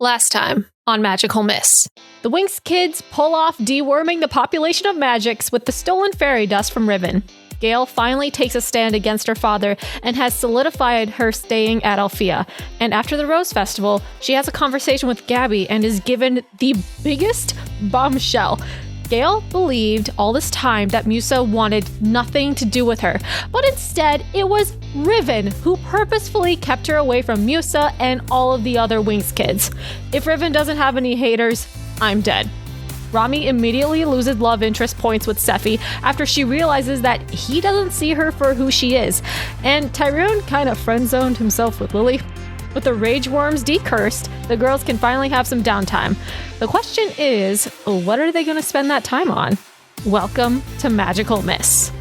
Last time on Magical Miss. The Winx kids pull off deworming the population of magics with the stolen fairy dust from Riven. Gayle finally takes a stand against her father and has solidified her staying at Alfea. And after the Rose Festival, she has a conversation with Gabby and is given the biggest bombshell. Gayle believed all this time that Musa wanted nothing to do with her, but instead it was Riven who purposefully kept her away from Musa and all of the other Winx kids. If Riven doesn't have any haters, I'm dead. Romi immediately loses love interest points with Sephi after she realizes that he doesn't see her for who she is, and Tyrone kind of friend-zoned himself with Lily. With the rage worms decursed, the girls can finally have some downtime. The question is, what are they going to spend that time on? Welcome to Magical Miss.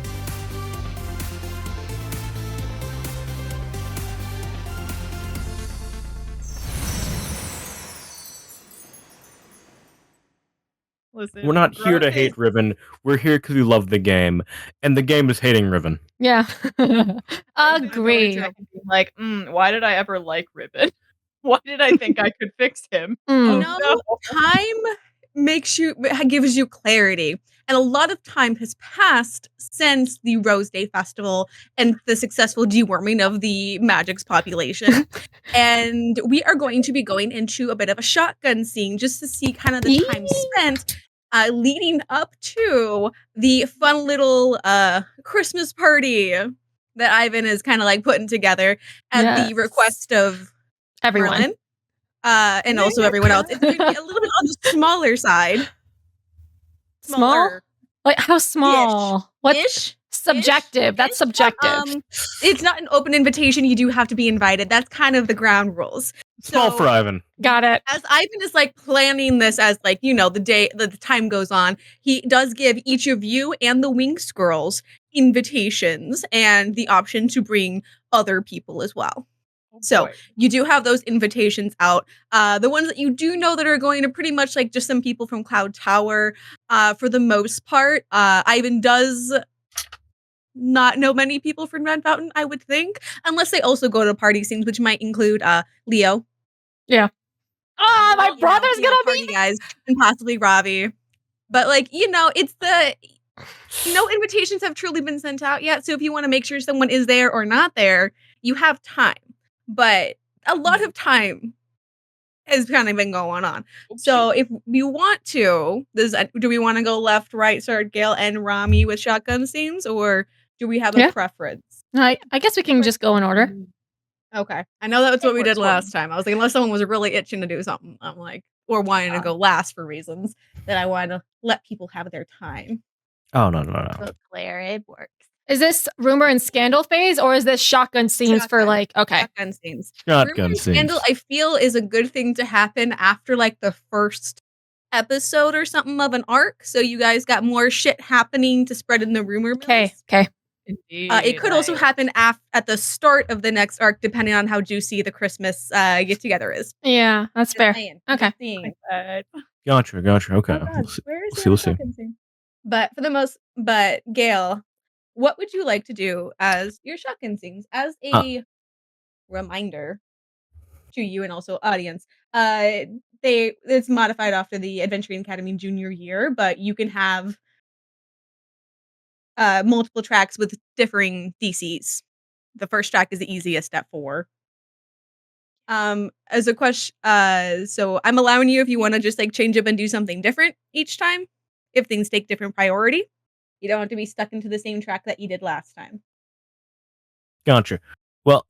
Listen, we're not here to hate Riven. We're here because we love the game, and the game is hating Riven. Yeah, agree. Like, why did I ever like Riven? Why did I think I could fix him? Time gives you clarity, and a lot of time has passed since the Rose Day Festival and the successful deworming of the Magic's population. And we are going to be going into a bit of a shotgun scene just to see kind of the time spent leading up to the fun little Christmas party that Ivan is kind of like putting together at the request of everyone. Merlin, and also everyone else. It's going to be a little bit on the smaller side. Small? Like how small? What? Subjective. That's subjective. It's not an open invitation. You do have to be invited. That's kind of the ground rules. Small for Ivan. Got it. As Ivan is like planning this as like, the time goes on, he does give each of you and the Winx girls invitations and the option to bring other people as well. So you do have those invitations out. The ones that you do know that are going to pretty much like just some people from Cloud Tower for the most part. Ivan does not know many people from Red Fountain, I would think, unless they also go to party scenes, which might include Leo. Yeah. Oh, my brother's gonna be guys, and possibly Ravi. But it's the no invitations have truly been sent out yet. So if you want to make sure someone is there or not there, you have time. But a lot of time has kind of been going on. So if you want to, do we want to go left, right, start Gayle and Romi with shotgun scenes, or do we have a preference? I guess we can just go in order. Okay. I know that's what we did last time. I was like, unless someone was really itching to do something, I'm like, or wanting to go last for reasons that I want to let people have their time. Oh, no. So Claire, it works. Is this rumor and scandal phase, or is this shotgun scenes for like, Shotgun scenes. Shotgun scenes. Scandal, I feel, is a good thing to happen after like the first episode or something of an arc. So you guys got more shit happening to spread in the rumor mills. Okay. Indeed, it could also happen at the start of the next arc, depending on how juicy the Christmas get together is. Yeah, that's fair. Okay. Gotcha. Okay. We'll see. But Gayle, what would you like to do as your shotgun scenes? As a reminder to you and also audience, it's modified after the Adventuring Academy junior year, but you can have multiple tracks with differing DCs. The first track is the easiest at 4. As a question, so I'm allowing you if you want to just like change up and do something different each time, if things take different priority. You don't have to be stuck into the same track that you did last time. Gotcha. Well,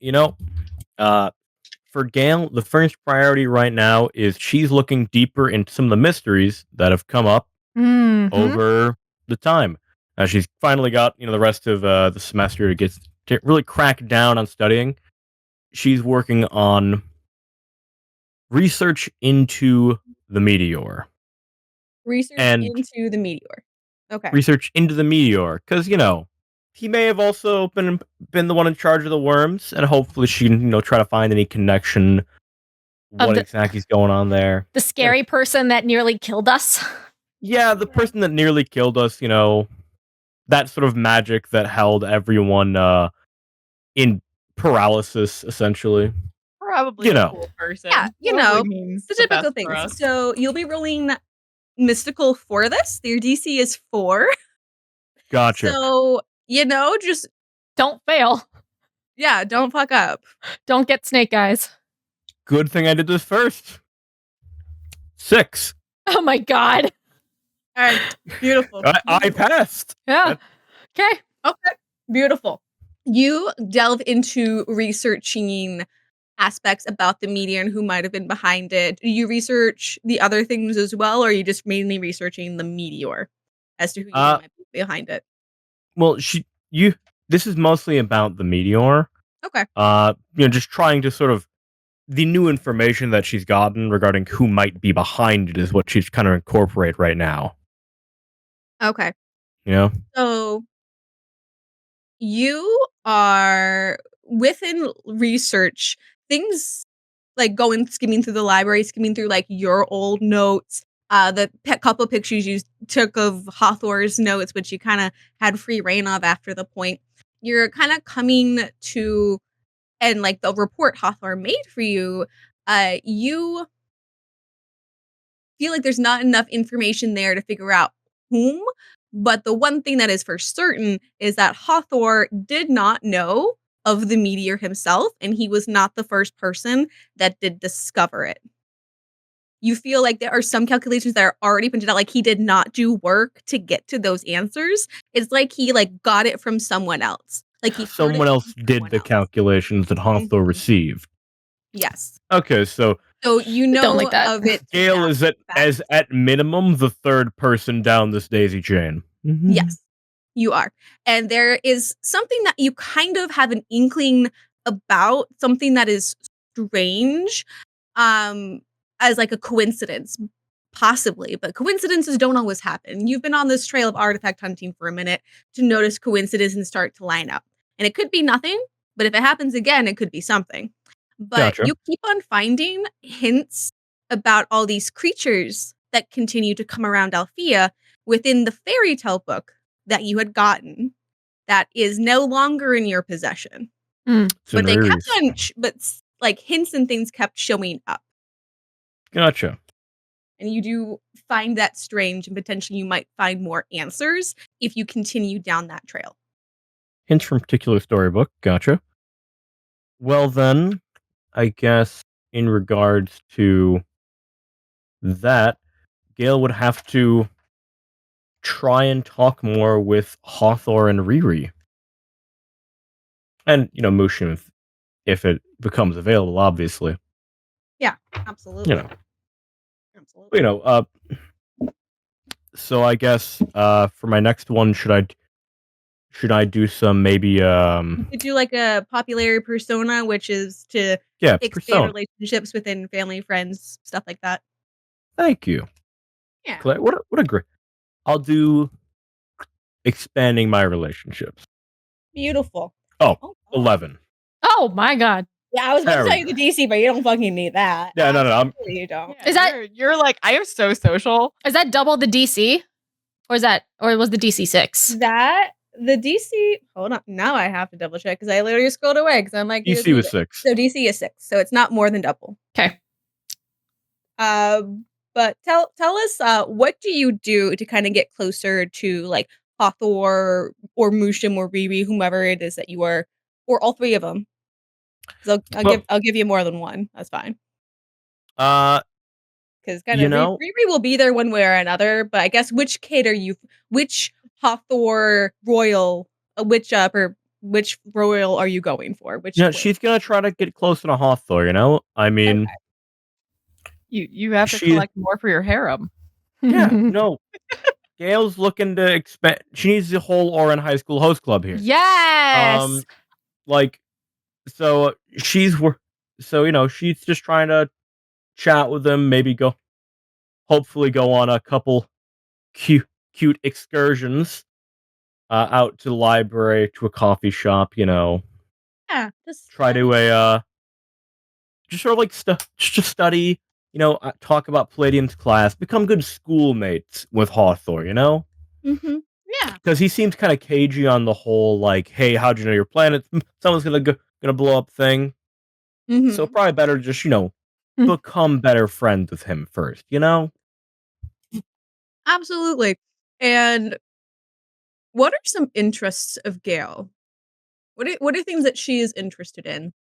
for Gayle, the first priority right now is she's looking deeper into some of the mysteries that have come up over the time. She's finally got the rest of the semester to really crack down on studying. She's working on research into the meteor. Into the meteor. Okay. Research into the meteor, because he may have also been the one in charge of the worms, and hopefully she can try to find any connection. What exactly is going on there? The scary person that nearly killed us. Yeah, the person that nearly killed us. That sort of magic that held everyone in paralysis, essentially. Probably You a know. cool person. Yeah, Probably means the the typical best for things. us. So you'll be rolling mystical for this. Your DC is 4. Gotcha. So, just Don't fail. don't fuck up. Don't get snake eyes. Good thing I did this first. 6. Oh my god. All right, beautiful. I passed. Yeah. Okay. Okay, beautiful. You delve into researching aspects about the meteor and who might have been behind it. Do you research the other things as well, or are you just mainly researching the meteor as to who you think might be behind it? Well, this is mostly about the meteor. Okay. Just trying to sort of the new information that she's gotten regarding who might be behind it is what she's kind of incorporate right now. Okay. You know? So you are within research, things like skimming through the library, skimming through like your old notes, the couple pictures you took of Hawthorne's notes, which you kind of had free reign of after the point. You're kind of coming to, and like the report Hawthorne made for you, you feel like there's not enough information there to figure out whom. But the one thing that is for certain is that Hathor did not know of the meteor himself, and he was not the first person that did discover it. You feel like there are some calculations that are already printed out, like he did not do work to get to those answers. It's like he got it from someone else. Like he heard it Someone else from did someone the else. calculations that Hawthorne Mhm. received. Yes. Okay, so So you Don't know like that. of it. Gayle is at minimum the third person down this daisy chain. Yes, you are. And there is something that you kind of have an inkling about, something that is strange, as like a coincidence, possibly, but coincidences don't always happen. You've been on this trail of artifact hunting for a minute to notice coincidences and start to line up. And it could be nothing, but if it happens again, it could be something. But Gotcha. you keep on finding hints about all these creatures that continue to come around Alfea within the fairy tale book that you had gotten that is no longer in your possession. But they kept on, like hints and things kept showing up. Gotcha. And you do find that strange, and potentially you might find more answers if you continue down that trail. Hints from particular storybook. Gotcha. Well then, I guess in regards to that, Gayle would have to try and talk more with Hawthorne and Riri. And, Mushin if it becomes available, obviously. Yeah, absolutely. You know. Absolutely. So I guess for my next one, should I do some maybe You could do like a popularity persona, which is to expand persona. relationships within family, friends, stuff like that. Thank you. Yeah. Claire, what a great. I'll do expanding my relationships. Beautiful. Oh, God. 11. Oh my god. Yeah, I was about to tell you the DC, but you don't fucking need that. Yeah, no. You don't. Yeah, Is that- you're like, I am so social. Is that double the DC? Or was the DC 6? The DC. Hold on. Now I have to double check because I literally scrolled away because I'm like, DC was 6. So DC is 6, so it's not more than double. Okay. But tell us, what do you do to kind of get closer to like Hathor or Mushim or Riri, whomever it is that you are, or all three of them? I'll give you more than one. That's fine. Because kind of Riri will be there one way or another. But I guess which Hathor royal, which royal are you going for? She's gonna try to get closer to Hawthorne. I mean, you have to collect more for your harem. Yeah, no. Gayle's looking to expand. She needs the whole Oran High School host club here. Yes. She's just trying to chat with them, maybe hopefully go on a couple cute excursions out to the library, to a coffee shop, Yeah, just try to just sort of like just study, talk about Palladium's class, become good schoolmates with Hawthorne, Mm-hmm. Yeah. Because he seems kind of cagey on the whole, like, hey, how'd you know your planet? Someone's gonna blow up thing. So probably better just, become better friends with him first, Absolutely. And what are some interests of Gail? What are things that she is interested in?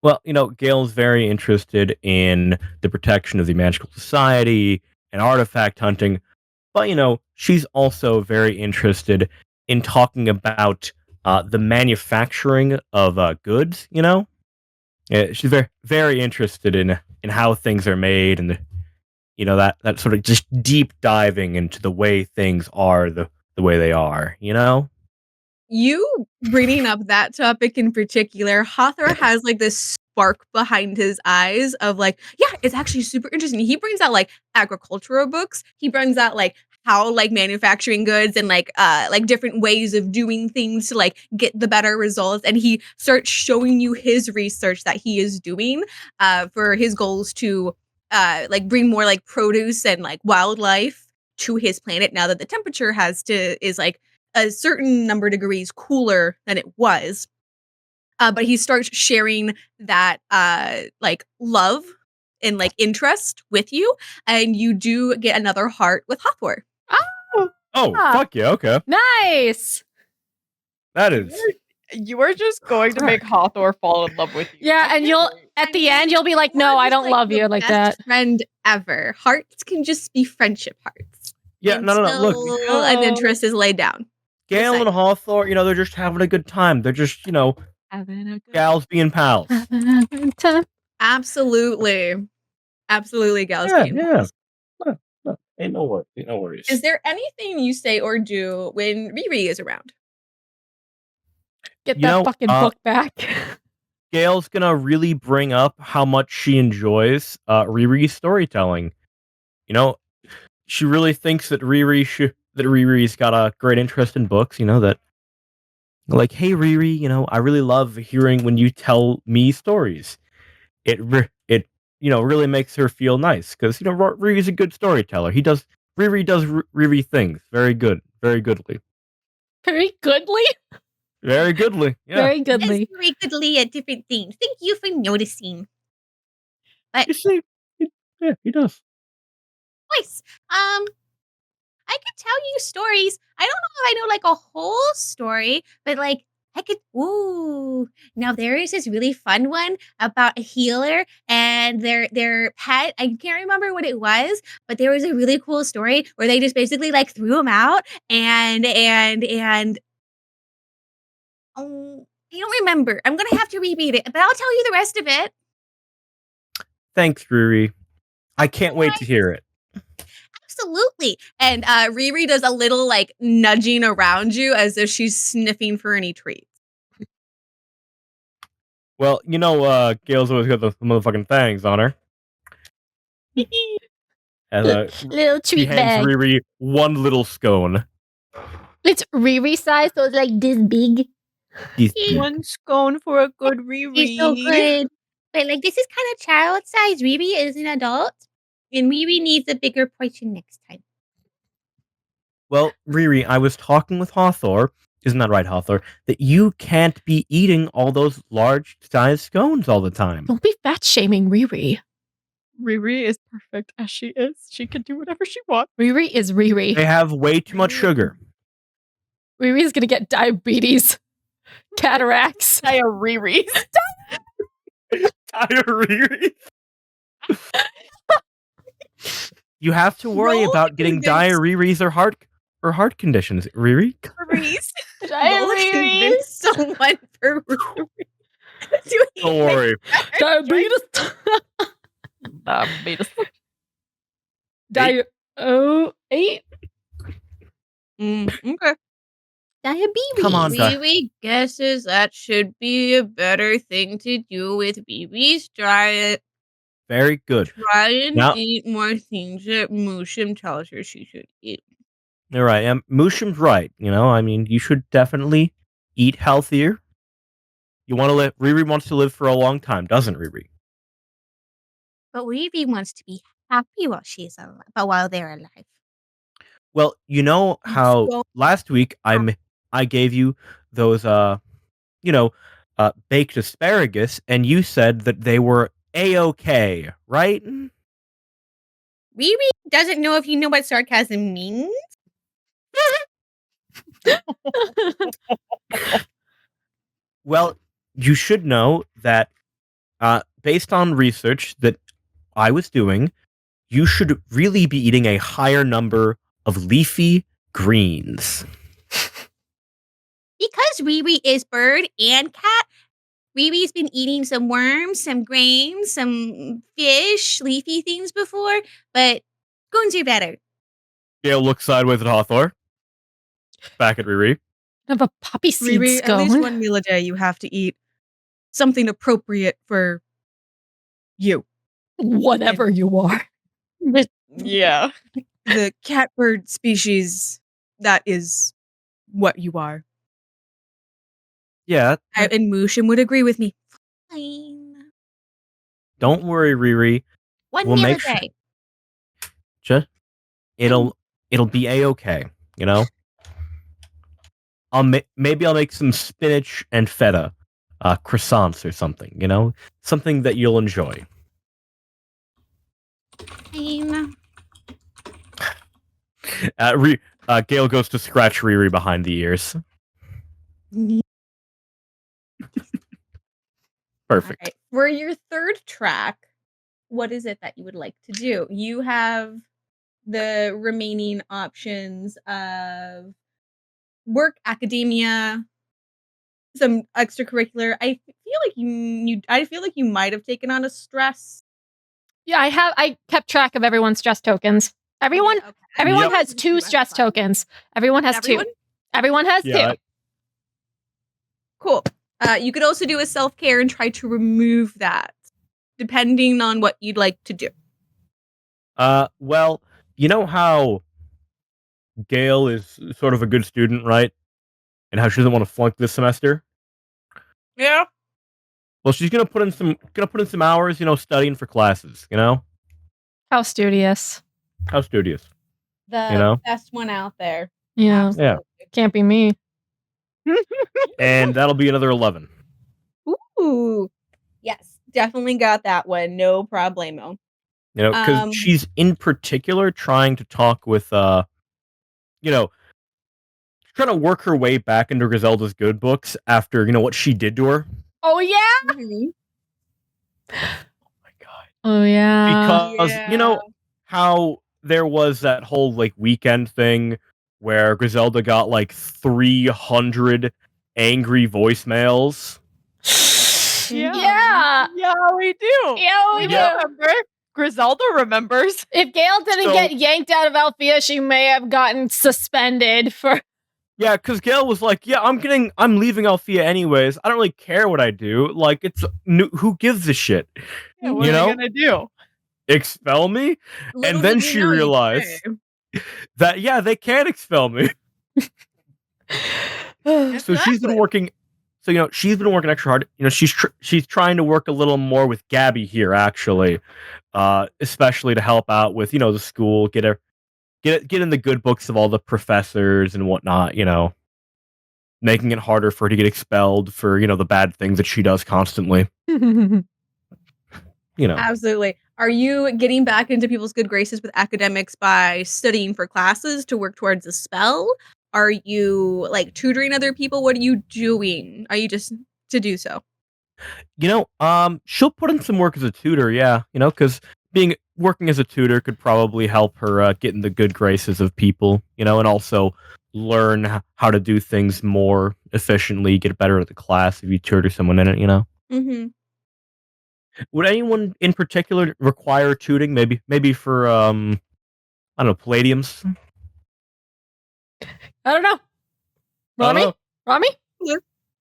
Well, Gail's very interested in the protection of the magical society and artifact hunting, but, she's also very interested in talking about the manufacturing of goods, she's very, very interested in how things are made and, that sort of just deep diving into the way things are the way they are, You bringing up that topic in particular, Hawthorne has, like, this spark behind his eyes of, like, yeah, it's actually super interesting. He brings out, like, agricultural books. He brings out, like, how, like, manufacturing goods and, like, different ways of doing things to, like, get the better results, and he starts showing you his research that he is doing, for his goals to, like, bring more, like, produce and, like, wildlife to his planet now that the temperature is, like, a certain number of degrees cooler than it was. But he starts sharing that like love and like interest with you, and you do get another heart with Hathor. Oh, fuck yeah, okay. Nice. That is You are just going to make Hawthor fall in love with you. Yeah, and you'll at the end you'll be like, no, I don't love you like that. Friend ever. Hearts can just be friendship hearts. Yeah, no. Look, until an interest is laid down. Gail and Hawthorne, they're just having a good time. They're just, Having a good gals being pals. Absolutely. Absolutely, gals Yeah, being yeah. pals. No, ain't no worries. Is there anything you say or do when Riri is around? Get that fucking book back. Gail's gonna really bring up how much she enjoys Riri's storytelling. She really thinks that Riri's got a great interest in books, that like, hey Riri, I really love hearing when you tell me stories. It really makes her feel nice because Riri's a good storyteller. Riri does Riri things very goodly. Very goodly? Very goodly. Yeah. Very goodly. It's very goodly at different things. Thank you for noticing. But You see, he does. nice. I could tell you stories. I don't know if I know like a whole story, but like I could. Ooh, now there is this really fun one about a healer and their pet. I can't remember what it was, but there was a really cool story where they just basically like threw him out and. Oh, I don't remember. I'm gonna have to reread it, but I'll tell you the rest of it. Thanks, Riri. I can't wait to hear it. Absolutely. And Riri does a little like nudging around you as if she's sniffing for any treats. Well, Gail's always got the motherfucking fangs on her. And, little she treat hands bag. Riri one little scone. It's Riri size, so it's like this big. One scone for a good reread. She's so good. But like this is kind of child size. Riri is an adult. And Riri needs a bigger portion next time. Well, Riri, I was talking with Hawthor, isn't that right, Hawthor? That you can't be eating all those large sized scones all the time. Don't be fat shaming Riri. Riri is perfect as she is. She can do whatever she wants. Riri is Riri. They have way too much sugar. Riri's gonna get diabetes, cataracts. Riri. Riri. You have to worry about getting diarrheas or heart conditions. Riri? Riri's. Convince someone for Riri. Don't worry. Diabetes. Diabetes. 8. Okay. Diabetes. Come on, Riri guesses that should be a better thing to do with Riri's diet. Very good. Try and eat more things that Mushim tells her she should eat. All right. Mushim's right. You should definitely eat healthier. You want to live. Riri wants to live for a long time, doesn't Riri? But Riri wants to be happy while she's alive, but while they're alive. Well, you know how last week I gave you those baked asparagus, and you said that they were A-OK, right? Riri doesn't know if you know what sarcasm means. Well, you should know that based on research that I was doing, you should really be eating a higher number of leafy greens. Because Riri is bird and cat, Riri's been eating some worms, some grains, some fish, leafy things before, but greens are better. Gayle looks sideways at Hawthorne. Back at Riri. Have a poppy seed Riri, at least scone. one meal a day you have to eat something appropriate for you. Whatever you are. Yeah. The catbird species, that is what you are. Yeah, And Mushin would agree with me. Fine. don't worry, Riri. One We'll meal a make sure- day. Just it'll be A-OK, you know? Maybe I'll make some spinach and feta croissants or something, you know? Something that you'll enjoy. Fine. Gayle goes to scratch Riri behind the ears. Perfect. All right. For your third track, what is it that you would like to do? You have the remaining options of work, academia, some extracurricular. I feel like you might have taken on a stress. Yeah, I kept track of everyone's stress tokens. Everyone Okay. everyone Yep. has 2 stress tokens. Everyone has Everyone? 2. Everyone has Yeah, 2. Cool. You could also do a self-care and try to remove that, depending on what you'd like to do. well, you know how Gayle is sort of a good student, right? And how she doesn't want to flunk this semester? Yeah. Well, she's gonna put in some hours, you know, studying for classes, you know? How studious. How studious. The You know? best one out there. Yeah. Yeah. Can't be me. And that'll be another 11. Ooh. Yes, definitely got that one. No problemo. You know, because she's in particular trying to talk with, you know, trying to work her way back into Griselda's good books after, you know, what she did to her. Oh yeah. Mhm. Oh my god. Oh yeah. Because, you know, how there was that whole, like, weekend thing where Griselda got, like, 300 angry voicemails. Yeah. Yeah, we do. Yeah, we We do. remember. Griselda remembers. If Gayle didn't So- get yanked out of Alfea, she may have gotten suspended for. Yeah, because Gayle was like, yeah, I'm leaving Alfea anyways. I don't really care what I do. Like, who gives a shit? Yeah, what You are know? they gonna do? Expel me? Little then did you she know you realized- could. That, yeah, they can expel me. So she's been Exactly. working. So, you know, she's been working extra hard. You know, she's trying to work a little more with Gabby here, actually, especially to help out with, you know, the school, get in the good books of all the professors and whatnot. You know, making it harder for her to get expelled for, you know, the bad things that she does constantly. You know, Absolutely. Are you getting back into people's good graces with academics by studying for classes to work towards a spell? Are you like tutoring other people? What are you doing? Are you just to do so? she'll put in some work as a tutor. Yeah, you know, because working as a tutor could probably help her get in the good graces of people. You know, and also learn how to do things more efficiently, get better at the class if you tutor someone in it. You know. Mm-hmm. Would anyone in particular require tutoring? Maybe for I don't know, palladiums. I don't know. I don't Romi? know. Romi?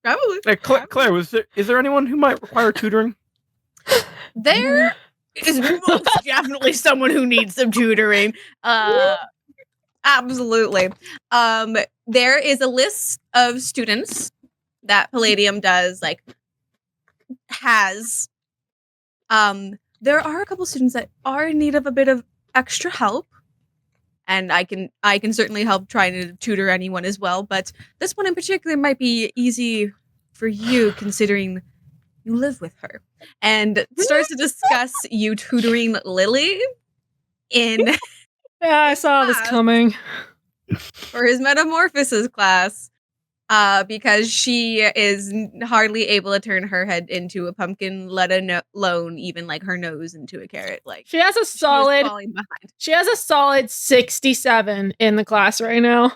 Probably. Hey, Claire, is there anyone who might require tutoring? There is most definitely someone who needs some tutoring. Absolutely. There is a list of students that Palladium has. There are a couple students that are in need of a bit of extra help. And I can certainly help trying to tutor anyone as well, but this one in particular might be easy for you, considering you live with her. And starts to discuss you tutoring Lily in Yeah, I saw this class. coming. For his metamorphosis class. Because she is hardly able to turn her head into a pumpkin, let alone even like her nose into a carrot. Like She has a she was solid falling behind. She has a solid 67 in the class right now.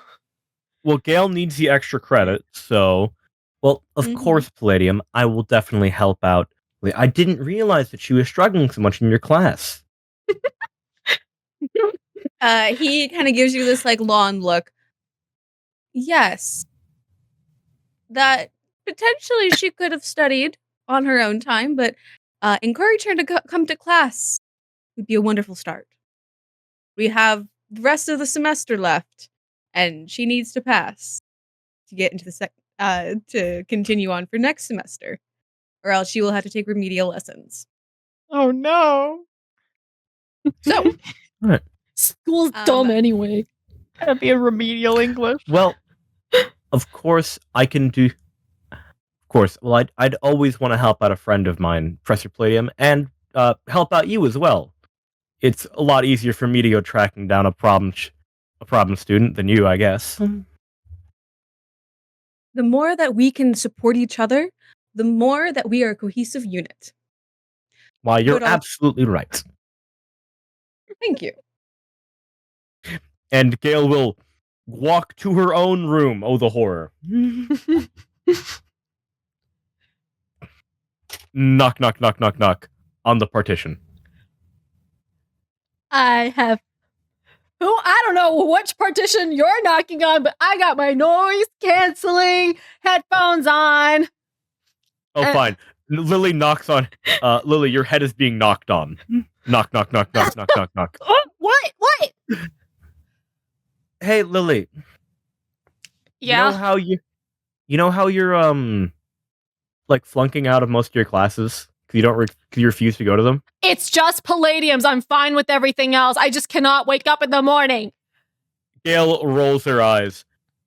Well, Gayle needs the extra credit, so... Well, of course, Palladium, I will definitely help out. I didn't realize that she was struggling so much in your class. He kind of gives you this like long look. Yes. That potentially she could have studied on her own time, but encourage her to come to class would be a wonderful start. We have the rest of the semester left, and she needs to pass to get into the to continue on for next semester, or else she will have to take remedial lessons. Oh no. So, School's dumb anyway. Gotta be a remedial English. Well, of course, I can do... Of course, well, I'd always want to help out a friend of mine, Professor Palladium, and help out you as well. It's a lot easier for me to go tracking down a problem student than you, I guess. the more that we can support each other, the more that we are a cohesive unit. Why, you're Good old- absolutely right. Thank you. And Gayle will walk to her own room. Oh, the horror. Knock, knock, knock, knock, knock on the partition. I have. I don't know which partition you're knocking on, but I got my noise canceling headphones on. Oh, fine. Lily knocks on. Lily, your head is being knocked on. Knock, knock, knock, knock, knock, knock, knock. Oh, what? Hey, Lily. Yeah. You know how you're like flunking out of most of your classes because you refuse to go to them? It's just Palladiums. I'm fine with everything else. I just cannot wake up in the morning. Gayle rolls her eyes.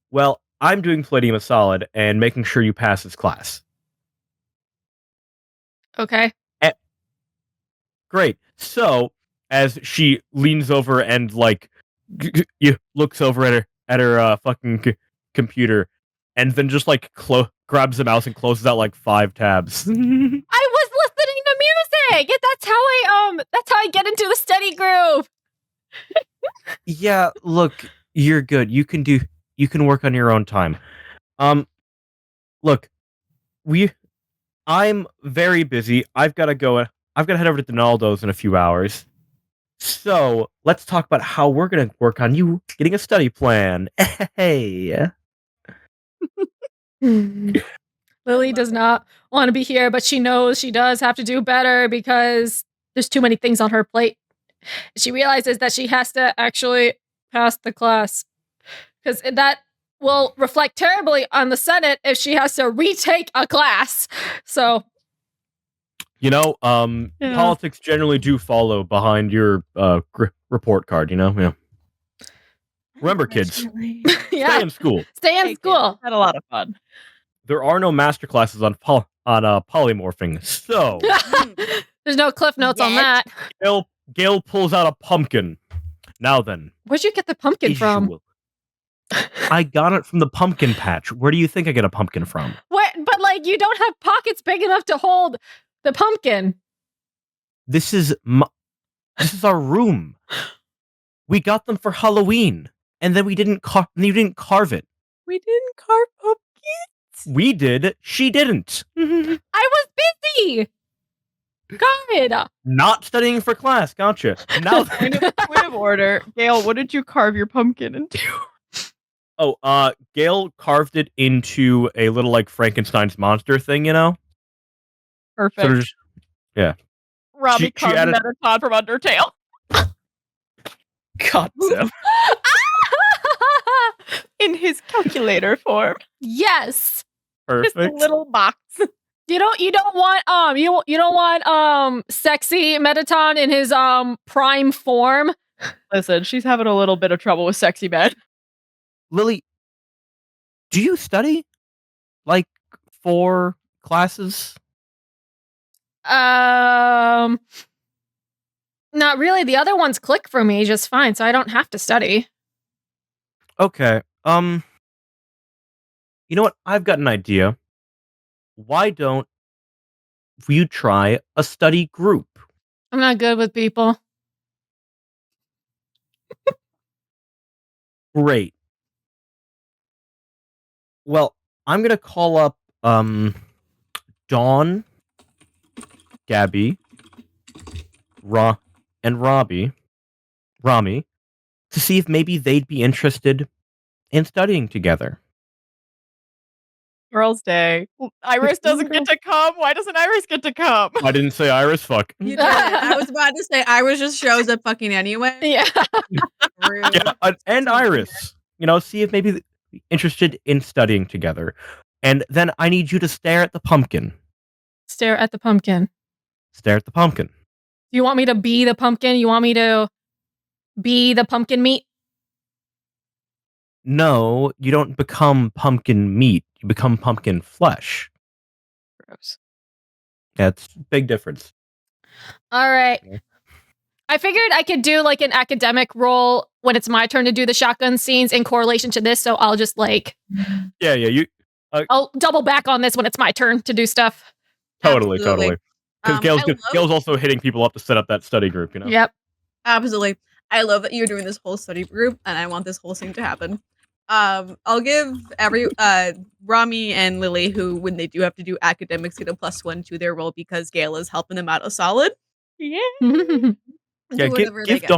Well, I'm doing Palladium a solid and making sure you pass this class. Okay. Great. So, as she leans over and like looks over at her fucking computer, and then just like grabs the mouse and closes out like 5 tabs. I was listening to music. That's how I get into the study groove. Yeah, look, you're good. You can work on your own time. Look, I'm very busy. I've got to go. I've got to head over to Donaldo's in a few hours. So let's talk about how we're going to work on you getting a study plan. Hey. Lily does not want to be here, but she knows she does have to do better because there's too many things on her plate. She realizes that she has to actually pass the class because that will reflect terribly on the Senate if she has to retake a class. So, Yeah. Politics generally do follow behind your report card, Yeah. Remember, kids, yeah, stay in school. Stay in school. Had a lot of fun. There are no master classes on polymorphing, so There's no cliff notes on that. Gayle pulls out a pumpkin. Now then, Where'd you get the pumpkin from? I got it from the pumpkin patch. Where do you think I get a pumpkin from? What? But like, you don't have pockets big enough to hold the pumpkin. This is our room. We got them for Halloween, and then you didn't carve it. We didn't carve pumpkins. We did. She didn't. I was busy. God. Not studying for class. Gotcha. Now, Point of order, Gayle. What did you carve your pumpkin into? Gayle carved it into a little like Frankenstein's monster thing. Perfect. Sort of just, yeah. Robbie She carved added- Metatron from Undertale. God damn. In his calculator form. Yes. Perfect. Just a little box. You don't want sexy Metaton in his prime form. Listen, she's having a little bit of trouble with sexy bed. Lily, do you study? Like, 4 classes? Not really. The other ones click for me just fine, so I don't have to study. Okay. You know what? I've got an idea. Why don't you try a study group? I'm not good with people. Great. Well, I'm gonna call up Dawn, Gabby, and Romi, to see if maybe they'd be interested in studying together. Girls' Day. Iris doesn't get to come. Why doesn't Iris get to come? I didn't say Iris. Fuck. You did. I was about to say Iris just shows up fucking anyway. Yeah. Rude. Yeah, and Iris. See if maybe interested in studying together. And then I need you to stare at the pumpkin. Stare at the pumpkin. Stare at the pumpkin. Do you want me to be the pumpkin? You want me to be the pumpkin meat? No, you don't become pumpkin meat. You become pumpkin flesh. Gross. That's a big difference. All right. Yeah. I figured I could do like an academic role when it's my turn to do the shotgun scenes in correlation to this, so I'll just Yeah, you I'll double back on this when it's my turn to do stuff. totally. Absolutely. Because I Gale's also hitting people up to set up that study group, Yep. Absolutely. I love that you're doing this whole study group, and I want this whole thing to happen. I'll give Romi and Lily, who when they do have to do academics, get a +1 to their role because Gayle is helping them out a solid. Yeah. Yeah, Do whatever they get.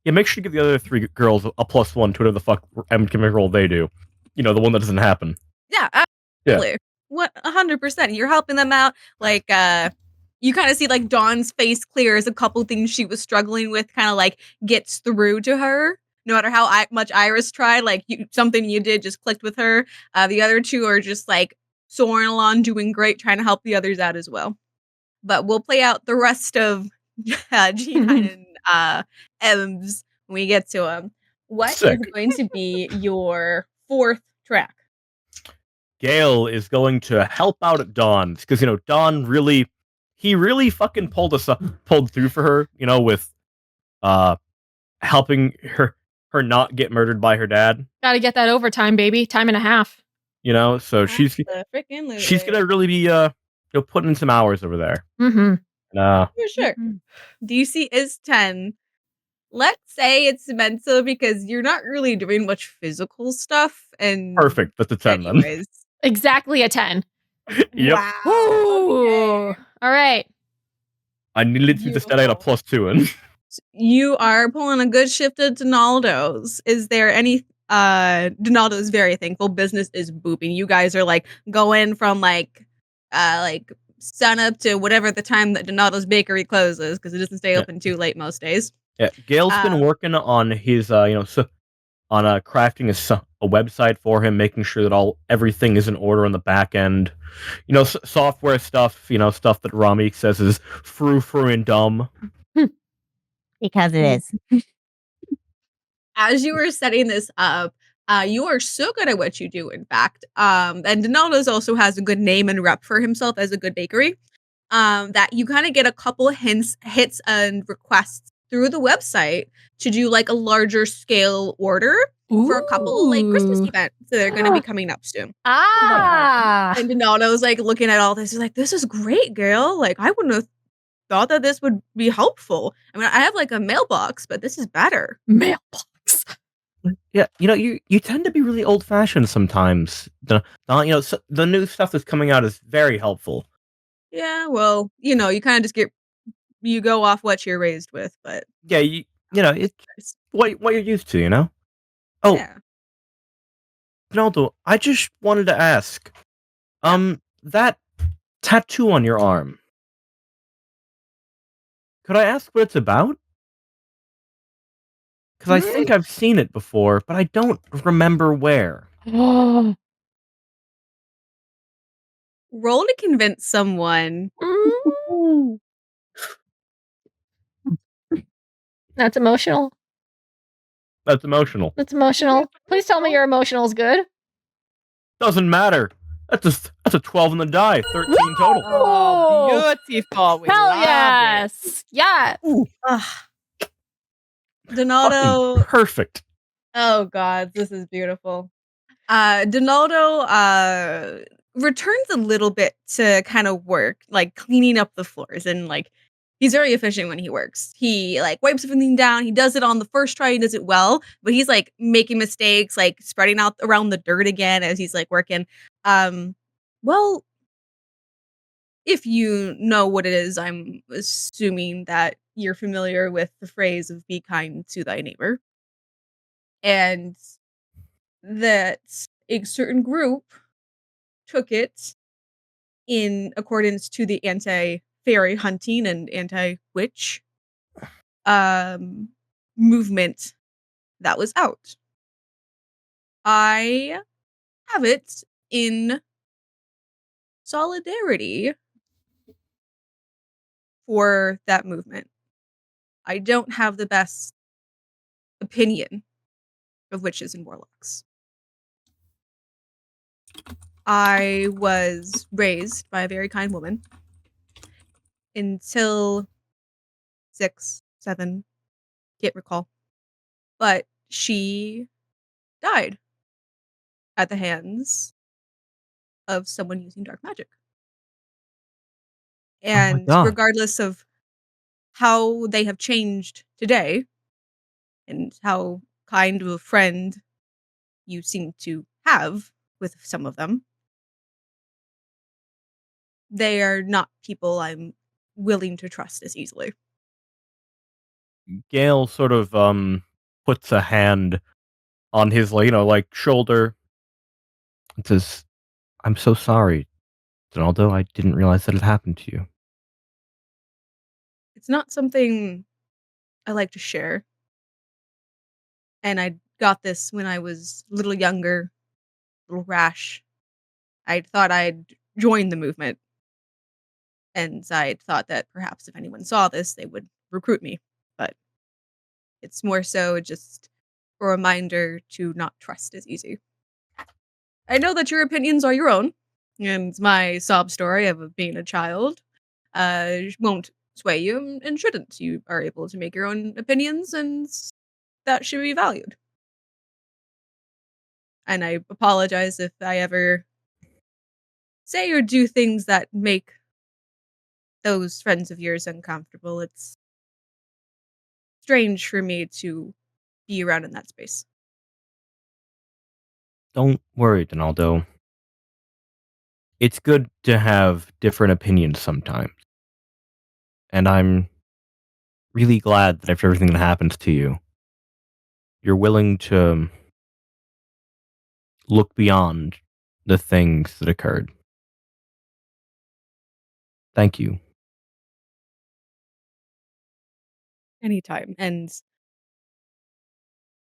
make sure to give the other 3 girls a +1 to whatever the fuck academic role they do. The one that doesn't happen. Yeah, absolutely. 100%. You're helping them out. Like, you kind of see like Dawn's face clear as a couple things she was struggling with kind of like gets through to her. No matter how much Iris tried, like something you did just clicked with her. The other 2 are just like soaring along, doing great, trying to help the others out as well. But we'll play out the rest of G9 and Ems when we get to them. What Sick. is going to be your 4th track? Gayle is going to help out at Dawn because Dawn really fucking pulled through for her. With helping her not get murdered by her dad. Gotta get that overtime, baby. Time and a half. So she's gonna really be putting in some hours over there. Mm-hmm. For sure. DC is 10. Let's say it's mental because you're not really doing much physical stuff. And Perfect. That's a 10 anyways. Exactly a 10. Yep. Wow. Ooh. Okay. All right. I needed to just add a +2 in. You are pulling a good shift at Donaldo's. Is there any Donaldo's very thankful. Business is booming. You guys are like going from like sun up to whatever the time that Donaldo's bakery closes because it doesn't stay open too late most days. Yeah, Gale's been working on his crafting a website for him, making sure that everything is in order on the back end. Software stuff. Stuff that Romi says is frou and dumb. Because it is. As you were setting this up, you are so good at what you do, in fact. And Donaldo's also has a good name and rep for himself as a good bakery. That you kind of get a couple hits and requests through the website to do like a larger scale order for a couple like Christmas events that are going to be coming up soon. And Donaldo's like looking at all this. He's like, "This is great, girl. Like, I wouldn't have thought that this would be helpful. I mean, I have like a mailbox, but this is better." Mailbox. Yeah, you tend to be really old fashioned sometimes. The new stuff that's coming out is very helpful. Yeah, well, you kind of just you go off what you're raised with, but yeah, it's what you're used to. Oh, yeah. Ronaldo, I just wanted to ask, that tattoo on your arm. Could I ask what it's about? Because I think I've seen it before, but I don't remember where. Roll to convince someone. That's emotional. That's emotional. That's emotional. Please tell me your emotional is good. Doesn't matter. that's a 12 in the die, 13 total. Oh, beautiful. We Hell love it. yes. Yeah. Donato. Fucking perfect. Oh God, this is beautiful. Donaldo returns a little bit to kind of work, like cleaning up the floors, and like he's very efficient when he works. He like wipes everything down. He does it on the first try. He does it well, but he's like making mistakes, like spreading out around the dirt again as he's like working. Well, if you know what it is, I'm assuming that you're familiar with the phrase of "be kind to thy neighbor," and that a certain group took it in accordance to the anti-fairy hunting and anti-witch movement that was out. I have it in solidarity for that movement. I don't have the best opinion of witches and warlocks. I was raised by a very kind woman until 6, 7, can't recall. But she died at the hands of someone using dark magic. And God. regardless of how they have changed today and how kind of a friend you seem to have with some of them, they are not people I'm willing to trust as easily. Gayle sort of puts a hand on his shoulder and says, "I'm so sorry, Donaldo. I didn't realize that it happened to you." It's not something I like to share. And I got this when I was a little younger, a little rash. I thought I'd joined the movement. And I thought that perhaps if anyone saw this, they would recruit me. But it's more so just a reminder to not trust as easy. I know that your opinions are your own, and my sob story of being a child won't sway you and shouldn't. You are able to make your own opinions, and that should be valued. And I apologize if I ever say or do things that make those friends of yours uncomfortable. It's strange for me to be around in that space. Don't worry, Donaldo. It's good to have different opinions sometimes. And I'm really glad that after everything that happens to you, you're willing to look beyond the things that occurred. Thank you. Anytime. And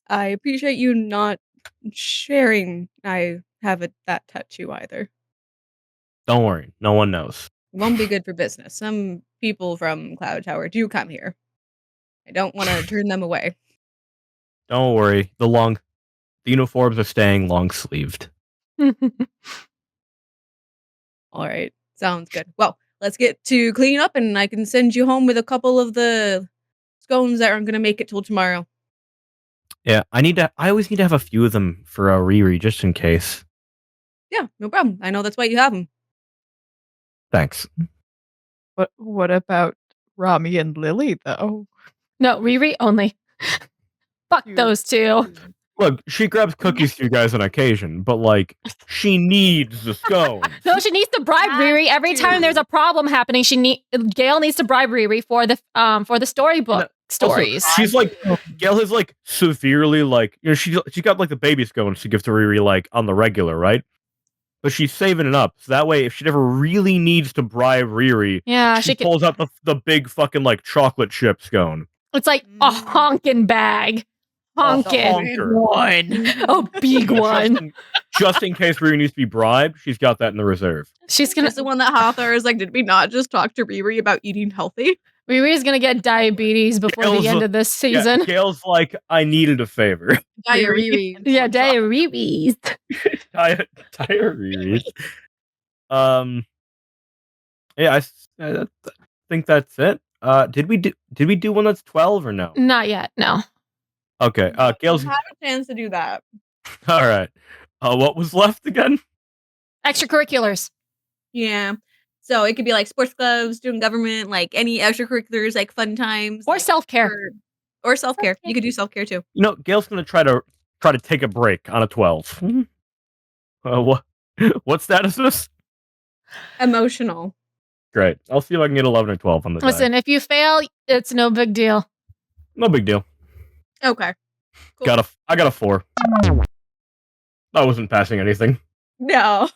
I appreciate you not sharing I have that tattoo either. Don't worry, no one knows. It won't be good for business. Some people from Cloud Tower do come here. I don't want to turn them away. Don't worry, the uniforms are staying long sleeved. All right. Sounds good. Well, let's get to cleaning up and I can send you home with a couple of the scones that aren't going to make it till tomorrow. Yeah, I always need to have a few of them for Riri, just in case. Yeah, no problem. I know that's why you have them. Thanks. What about Romi and Lily, though? No, Riri only. Fuck those two. Look, she grabs cookies for you guys on occasion, but she needs the scones. No, she needs to bribe Riri every time there's a problem happening. Gayle needs to bribe Riri for the storybook stories. Also, she's Gayle is severely she got the baby scones to give to Riri on the regular, right? But she's saving it up so that way if she ever really needs to bribe Riri, she pulls out the big fucking chocolate chip scone. It's like a honkin' bag. Honkin'. One. Oh, big one. Just in case Riri needs to be bribed, she's got that in the reserve. She's gonna the one that Hathor is did we not just talk to Riri about eating healthy? Riri's gonna get diabetes before the end of this season. Yeah, Gale's I needed a favor. Diarrhea. Yeah, diarrhea. Diarrhea. Yeah, I think that's it. Did we do one that's 12 or no? Not yet. No. Okay. Gail's You have a chance to do that. all right. What was left again? Extracurriculars. Yeah. So it could be like sports clubs, student government, like any extracurriculars, like fun times, Or like, self-care. or self-care. You could do self-care too. You know, Gail's gonna try to take a break on a 12. What status is this? Emotional. Great. I'll see if I can get 11 or 12 on the die. Listen, if you fail, it's no big deal. No big deal. Okay. Cool. I got a 4. I wasn't passing anything. No.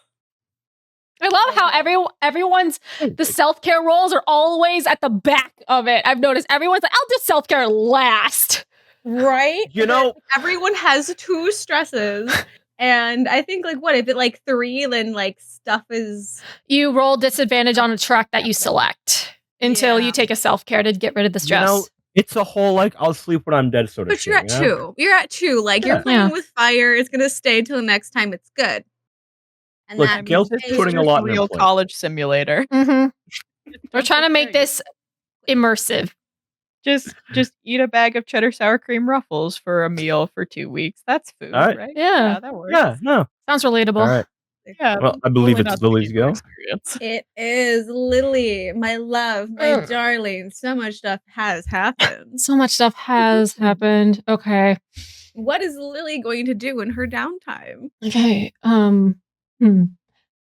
I love how everyone's the self-care roles are always at the back of it. I've noticed everyone's like, I'll do self-care last. Right? You know, everyone has 2 stresses. And I think like what if it like 3, then like stuff is You roll disadvantage on a track that you select until you take a self-care to get rid of the stress. You know, it's a whole like I'll sleep when I'm dead sort of But you're thing. at 2. You're at 2. Like you're playing with fire. It's gonna stay till the next time it's good. And look, that Gail's This putting is a lot in real her plate. college simulator. We're trying to make this immersive. Just eat a bag of cheddar sour cream ruffles for a meal for 2 weeks. That's food, All right. right? Yeah. That works. Yeah, no. Sounds relatable. All right. Yeah. Well, I believe totally it's not Lily's speaking from go. experience. It is Lily, my love, my darling. So much stuff has happened. So much stuff has happened. Okay. What is Lily going to do in her downtime? Okay.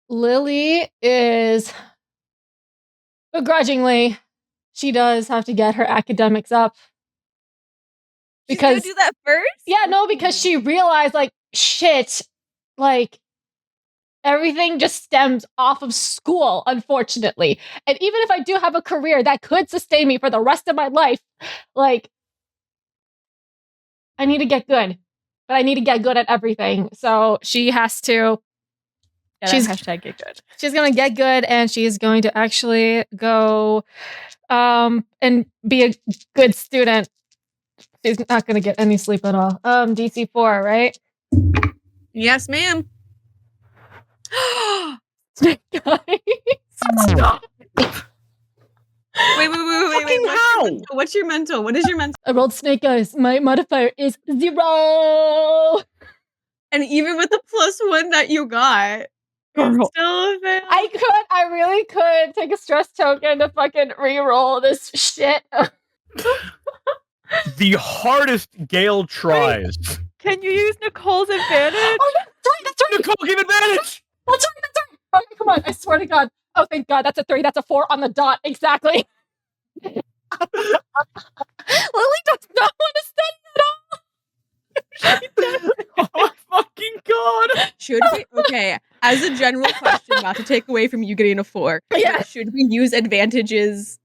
Lily is begrudgingly, she does have to get her academics up. She's gonna Because do that first? yeah, no, because she realized like shit, like everything just stems off of school, unfortunately. And even if I do have a career that could sustain me for the rest of my life, like I need to get good. But I need to get good at everything. So she has to Hashtag get good. She's going to get good and she's going to actually go and be a good student. She's not going to get any sleep at all. DC 4, right? Yes, ma'am. Snake Eyes. Stop. Wait. Fucking how? What's your mental? What is your mental? I rolled Snake Eyes. My modifier is 0. And even with the +1 that you got, it's still a fail. I really could take a stress token to fucking re-roll this shit. The hardest Gayle tries. Can you use Nicole's advantage? Oh, that's right. Nicole, give advantage. That's right. Okay, come on. I swear to God. Oh, thank God. That's a 3. That's a 4 on the dot. Exactly. Lily does not want to study at all. Oh my fucking God. Should we? Okay, as a general question, not to take away from you getting a 4. Yeah. Should we use advantages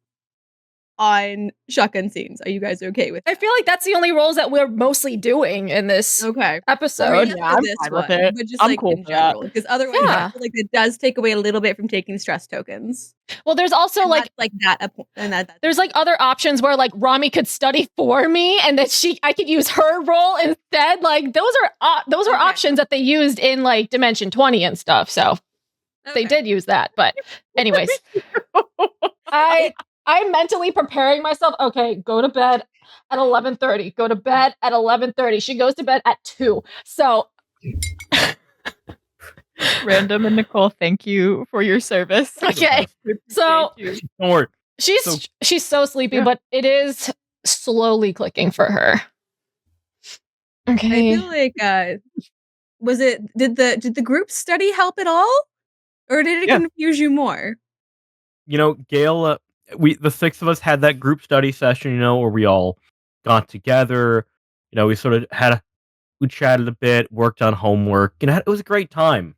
on shotgun scenes? Are you guys okay with that? I feel like that's the only roles that we're mostly doing in this Okay. episode. Not Yeah, for I'm this fine with one, it. but just I'm like cool in with that. general, because otherwise, Yeah. I feel like it does take away a little bit from taking stress tokens. Well, there's also And like that's, like that, and that. there's like other options where like Romi could study for me and that I could use her role instead. Like those are Okay. options that they used in like Dimension 20 and stuff. So they Okay. did use that. But anyways, I'm mentally preparing myself. Okay, go to bed at 11:30. Go to bed at 11:30. She goes to bed at 2. So Random and Nicole, thank you for your service. okay. We So appreciate you. Don't worry. she's so sleepy, Yeah. but it is slowly clicking for her. I Okay. feel like was it did the group study help at all, or did it Yeah. confuse you more? You know, Gayle, the 6 of us had that group study session, you know, where we all got together. You know, we sort of we chatted a bit, worked on homework, and it was a great time.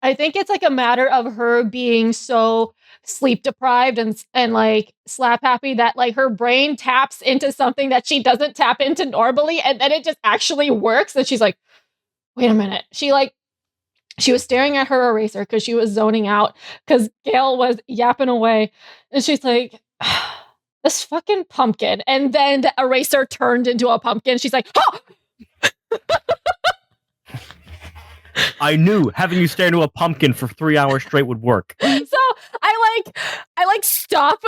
I think it's like a matter of her being so sleep deprived and like slap happy that like her brain taps into something that she doesn't tap into normally, and then it just actually works. And she's like, wait a minute. She was staring at her eraser because she was zoning out because Gayle was yapping away. And she's like, this fucking pumpkin. And then the eraser turned into a pumpkin. She's like, oh! I knew having you stare into a pumpkin for 3 hours straight would work. So I stop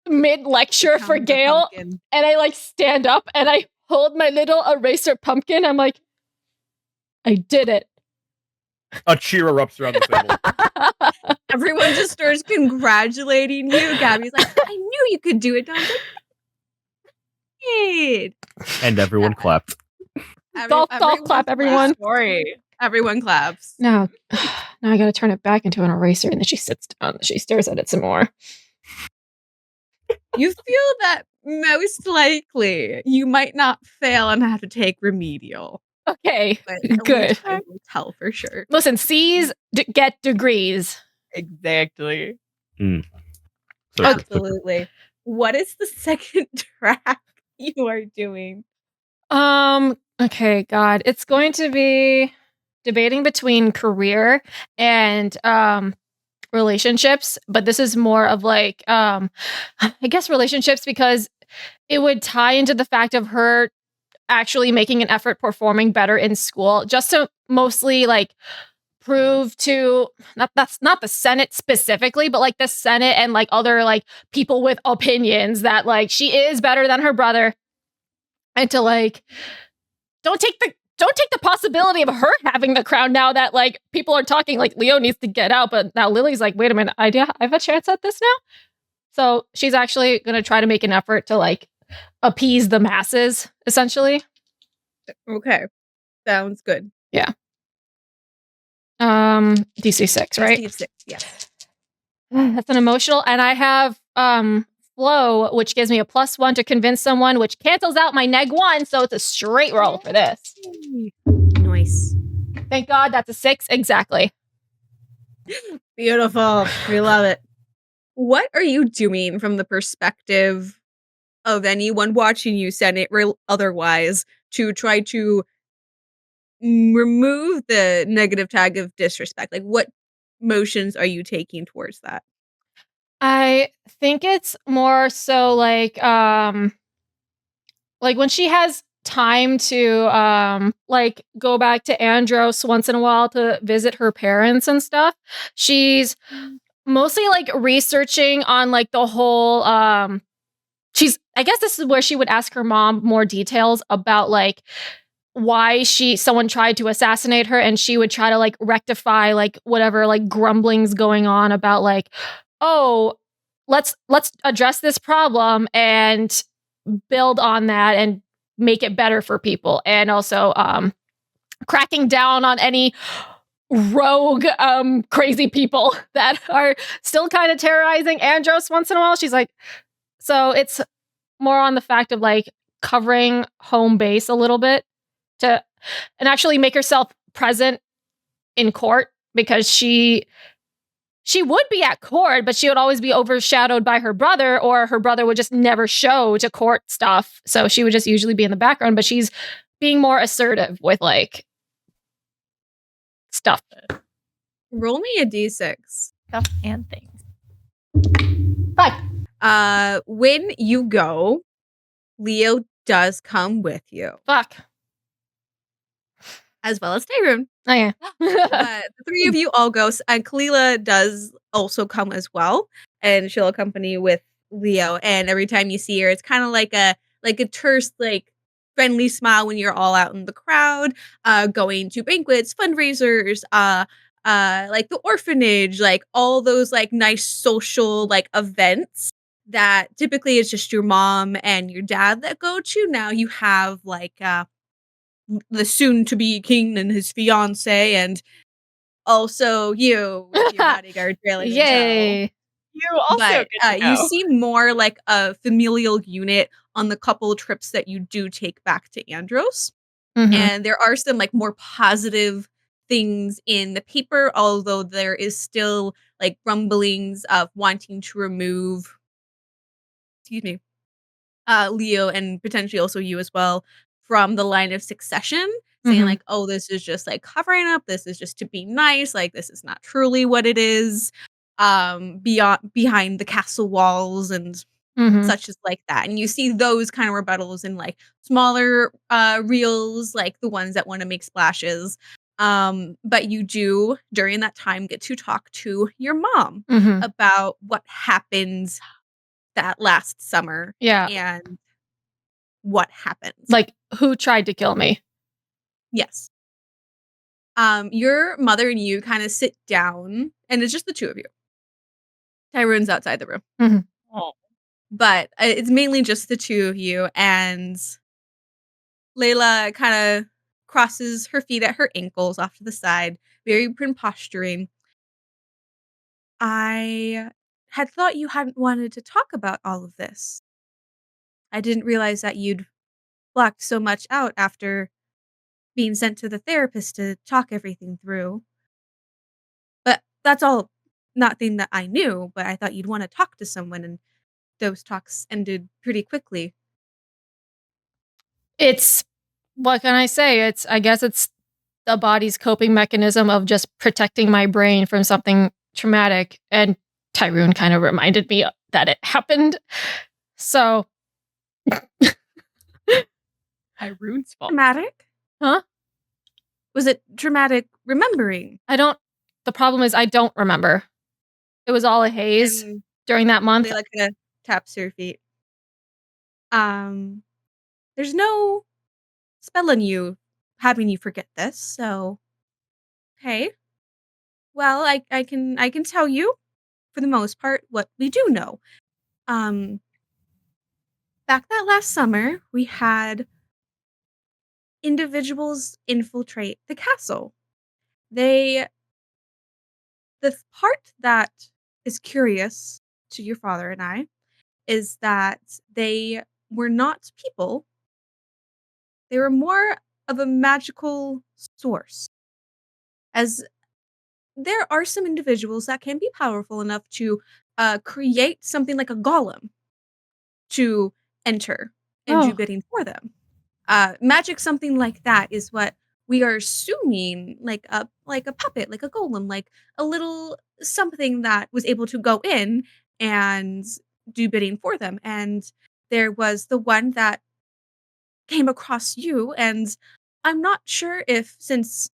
mid lecture for Pound the Gayle, pumpkin. and I stand up and I hold my little eraser pumpkin. I'm like, I did it. A cheer erupts around the table. Everyone just starts congratulating you. Gabby's like, I knew you could do it, Don. And everyone clapped. Golf clap, everyone. Story. Everyone claps. Now I gotta turn it back into an eraser, and then she sits down and she stares at it some more. You feel that most likely you might not fail and have to take remedial. Okay, But only good. time will tell for sure. Listen, C's get degrees. Exactly. So Absolutely. What is the second track you are doing? Okay, God, it's going to be debating between career and relationships, but this is more of like I guess relationships, because it would tie into the fact of her actually making an effort performing better in school, just to mostly like prove to that's not the Senate specifically, but like the Senate and like other like people with opinions that like she is better than her brother, and to like don't take the possibility of her having the crown now that like people are talking like Leo needs to get out, but now Lily's like, wait a minute, I have a chance at this now. So she's actually gonna try to make an effort to like appease the masses, essentially. Okay. Sounds good. DC6, right? DC6, yes. That's an emotional, and I have flow, which gives me a +1 to convince someone, which cancels out my -1, so it's a straight roll for this. Nice. Thank God that's a 6 exactly. Beautiful. We love it. What are you doing from the perspective of anyone watching you, Senate, otherwise, to try to remove the negative tag of disrespect? Like, what motions are you taking towards that? I think it's more so like when she has time to like go back to Andros once in a while to visit her parents and stuff. She's mostly like researching on like the whole I guess this is where she would ask her mom more details about like why someone tried to assassinate her, and she would try to like rectify like whatever like grumblings going on about like, oh, let's address this problem and build on that and make it better for people, and also cracking down on any rogue crazy people that are still kind of terrorizing Andros once in a while. She's like, so it's more on the fact of like covering home base a little bit to and actually make herself present in court, because she would be at court, but she would always be overshadowed by her brother, or her brother would just never show to court stuff. So she would just usually be in the background, but she's being more assertive with like stuff. Roll me a d6. Stuff and things. 5. When you go, Leo does come with you, Fuck. as well as Tyrone. Oh yeah. The three of you all go, and Kalila does also come as well, and she'll accompany with Leo. And every time you see her, it's kind of like a terse, like friendly smile when you're all out in the crowd, going to banquets, fundraisers, like the orphanage, like all those like nice social like events that typically it's just your mom and your dad that go to. Now you have like the soon-to-be king and his fiance, and also you with your bodyguard trailing in tow. Yay. You also But get to you know. see more like a familial unit on the couple of trips that you do take back to Andros. Mhm. And there are some like more positive things in the paper, although there is still like grumblings of wanting to remove Leo, and potentially also you as well, from the line of succession, saying Mhm. like, oh, this is just like covering up, this is just to be nice, like this is not truly what it is, behind the castle walls and Mhm. such as like that. And you see those kind of rebuttals in like smaller reels, like the ones that want to make splashes. But you do during that time get to talk to your mom Mhm. about what happened that last summer Yeah. and what happened. Like, who tried to kill me? Yes. Your mother and you kind of sit down, and it's just the two of you. Tyrone's outside the room. Mhm. Oh. But it's mainly just the two of you, and Layla kind of crosses her feet at her ankles off to the side, very prim posturing. I had thought you hadn't wanted to talk about all of this. I didn't realize that you'd blocked so much out after being sent to the therapist to talk everything through. But that's all nothing that I knew, but I thought you'd want to talk to someone, and those talks ended pretty quickly. It's what can I say? I guess it's the body's coping mechanism of just protecting my brain from something traumatic. And Tyrone kind of reminded me that it happened. So, Tyrone's fault. Traumatic? huh? Was it traumatic remembering? The problem is I don't remember. It was all a haze And during that month. Layla kind of taps her feet. There's no spell on you having you forget this, so okay. Well, I can tell you for the most part what we do know. Um Back that last summer, we had individuals infiltrate the castle. They the part that is curious to your father and I is that they were not people. They were more of a magical source. As there are some individuals that can be powerful enough to create something like a golem to enter and do Oh. bidding for them. Magic, something like that, is what we are assuming, like a puppet, like a golem, like a little something that was able to go in and do bidding for them. And there was the one that came across you, and I'm not sure if, since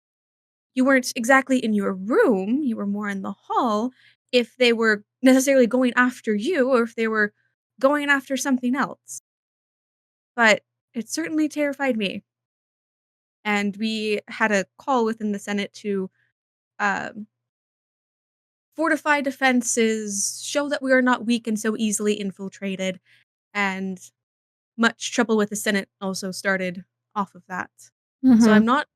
you weren't exactly in your room, you were more in the hall, if they were necessarily going after you or if they were going after something else. But it certainly terrified me. And we had a call within the Senate to um, fortify defenses, show that we are not weak and so easily infiltrated, and much trouble with the Senate also started off of that. So Mhm. I'm not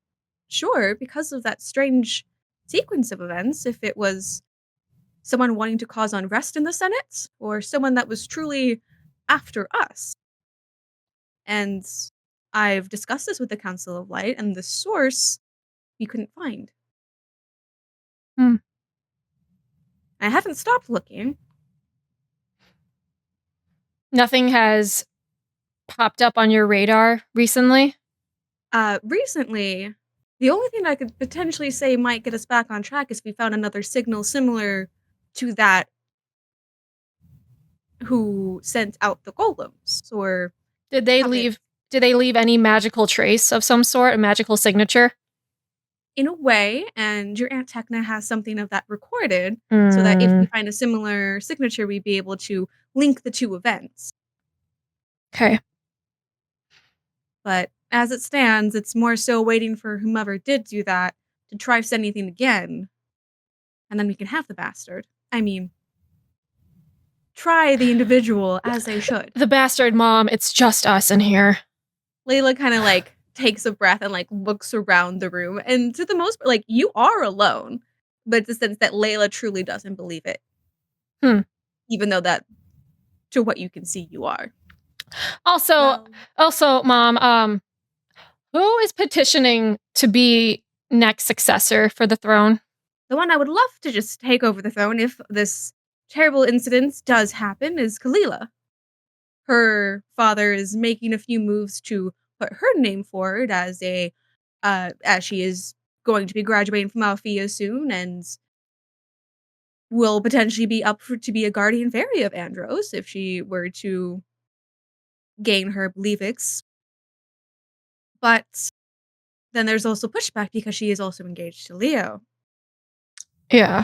sure, because of that strange sequence of events, if it was someone wanting to cause unrest in the Senate or someone that was truly after us. And I've discussed this with the Council of Light, and the source we couldn't find. Hmm. I haven't stopped looking. Nothing has popped up on your radar recently? Recently, the only thing I could potentially say might get us back on track is if we found another signal similar to that who sent out the golems, or Did they puppets. leave any magical trace of some sort, a magical signature? In a way, and your Aunt Techna has something of that recorded, so that if we find a similar signature, we'd be able to link the two events. Okay. But as it stands, it's more so waiting for whomever did do that to try send anything again, and then we can have the bastard. I mean, try the individual as they should. The bastard mom, it's just us in here. Layla kind of like takes a breath and like looks around the room, and to the most part, like, you are alone, but it's the sense that Layla truly doesn't believe it. Even though that, to what you can see, you are. Also, mom, who is petitioning to be next successor for the throne? The one I would love to just take over the throne if this terrible incident does happen is Kalila. Her father is making a few moves to put her name forward as she is going to be graduating from Alfea soon and will potentially be up to be a guardian fairy of Andros if she were to gain her beliefs. But then there's also pushback because she is also engaged to Leo. Yeah.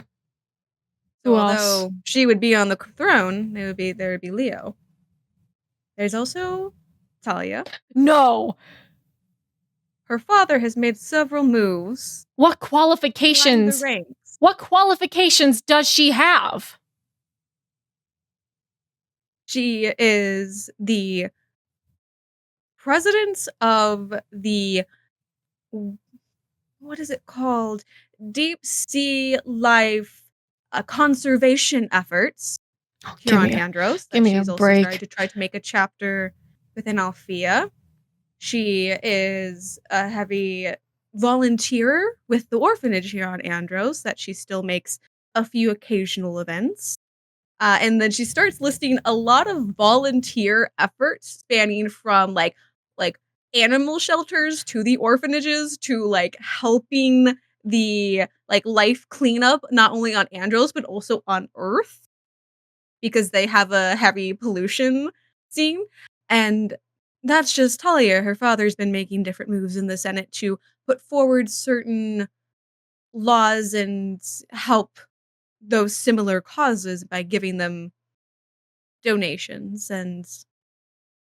So Who else? although she would be on the throne, there would be Leo. There's also Talia. No. Her father has made several moves. What Climbed qualifications? the ranks. What qualifications does she have? She is the president of the, what is it called? Deep sea life conservation efforts here Give on me a- Andros. give me a She's also break. started to try to make a chapter within Alfea. She is a heavy volunteer with the orphanage here on Andros, that she still makes a few occasional events. And then she starts listing a lot of volunteer efforts spanning from like animal shelters to the orphanages to like helping the like life cleanup not only on Andros but also on Earth, because they have a heavy pollution scene. And that's just Talia. Her father's been making different moves in the Senate to put forward certain laws and help those similar causes by giving them donations, and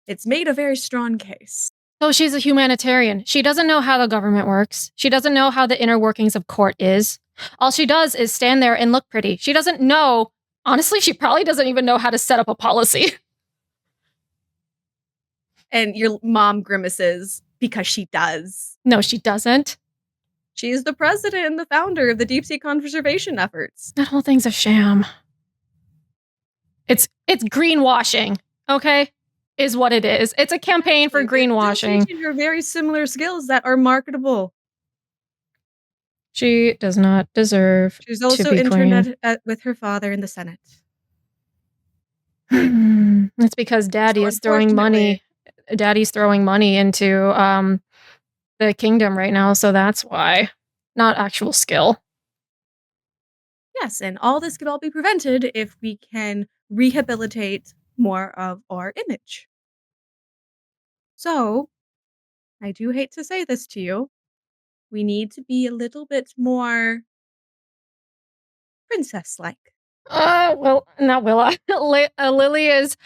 it's made a very strong case. So she's a humanitarian. She doesn't know how the government works. She doesn't know how the inner workings of court is. All she does is stand there and look pretty. She doesn't know. Honestly, she probably doesn't even know how to set up a policy. And your mom grimaces because she does. No, she doesn't. She is the president and the founder of the deep sea conservation efforts. That whole thing's a sham. It's greenwashing, okay? Is what it is. It's a campaign for They're still greenwashing. teaching her very similar skills that are marketable. She does not deserve She's to also be internet with her father in the Senate. queen. It's because Daddy So is throwing money. Daddy's throwing money into the kingdom right now, so that's why. Not actual skill. Yes, and all this could all be prevented if we can rehabilitate more of our image. So, I do hate to say this to you. We need to be a little bit more princess-like. Well, not Willa. Lily is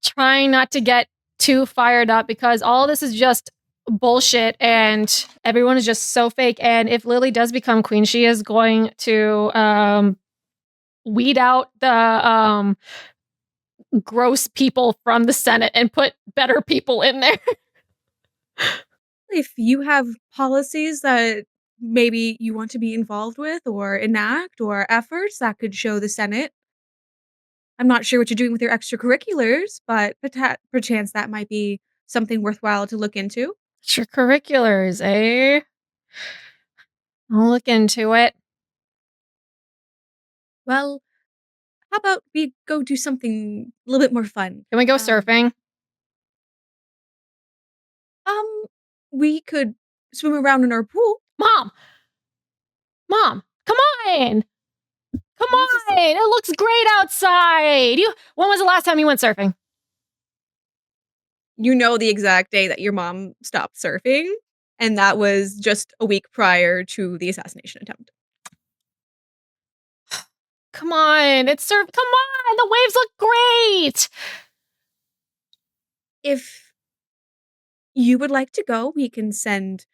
trying not to get too fired up because all this is just bullshit and everyone is just so fake. And if Lily does become queen, she is going to weed out the gross people from the Senate and put better people in there. If you have policies that maybe you want to be involved with or enact or efforts that could show the Senate, I'm not sure what you're doing with your extracurriculars, but perchance that might be something worthwhile to look into. Extracurriculars, eh? I'll look into it. Well, how about we go do something a little bit more fun? Can we go surfing? We could swim around in our pool. Mom, come on. Come on. It looks great outside. When was the last time you went surfing? You know the exact day that your mom stopped surfing, and that was just a week prior to the assassination attempt. Come on. It's surf. Come on. The waves look great. If you would like to go, we can send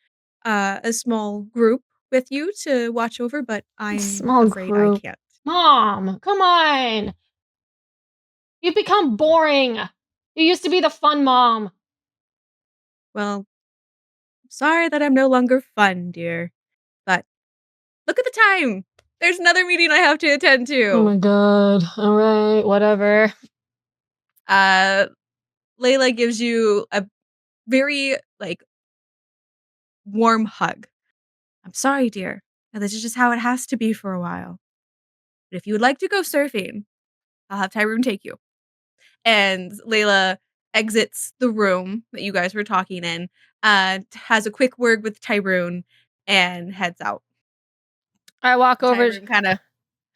a small group with you to watch over, but I'm afraid I can't. Mom, come on. You've become boring. You used to be the fun mom. Well, sorry that I'm no longer fun, dear. But look at the time. There's another meeting I have to attend to. Oh my god. All right, whatever. Layla gives you a very warm hug. I'm sorry, dear. Now, this is just how it has to be for a while. But if you would like to go surfing, I'll have Tyrone take you. And Layla exits the room that you guys were talking in, has a quick word with Tyrone, and heads out. I walk over. Tyrone kind of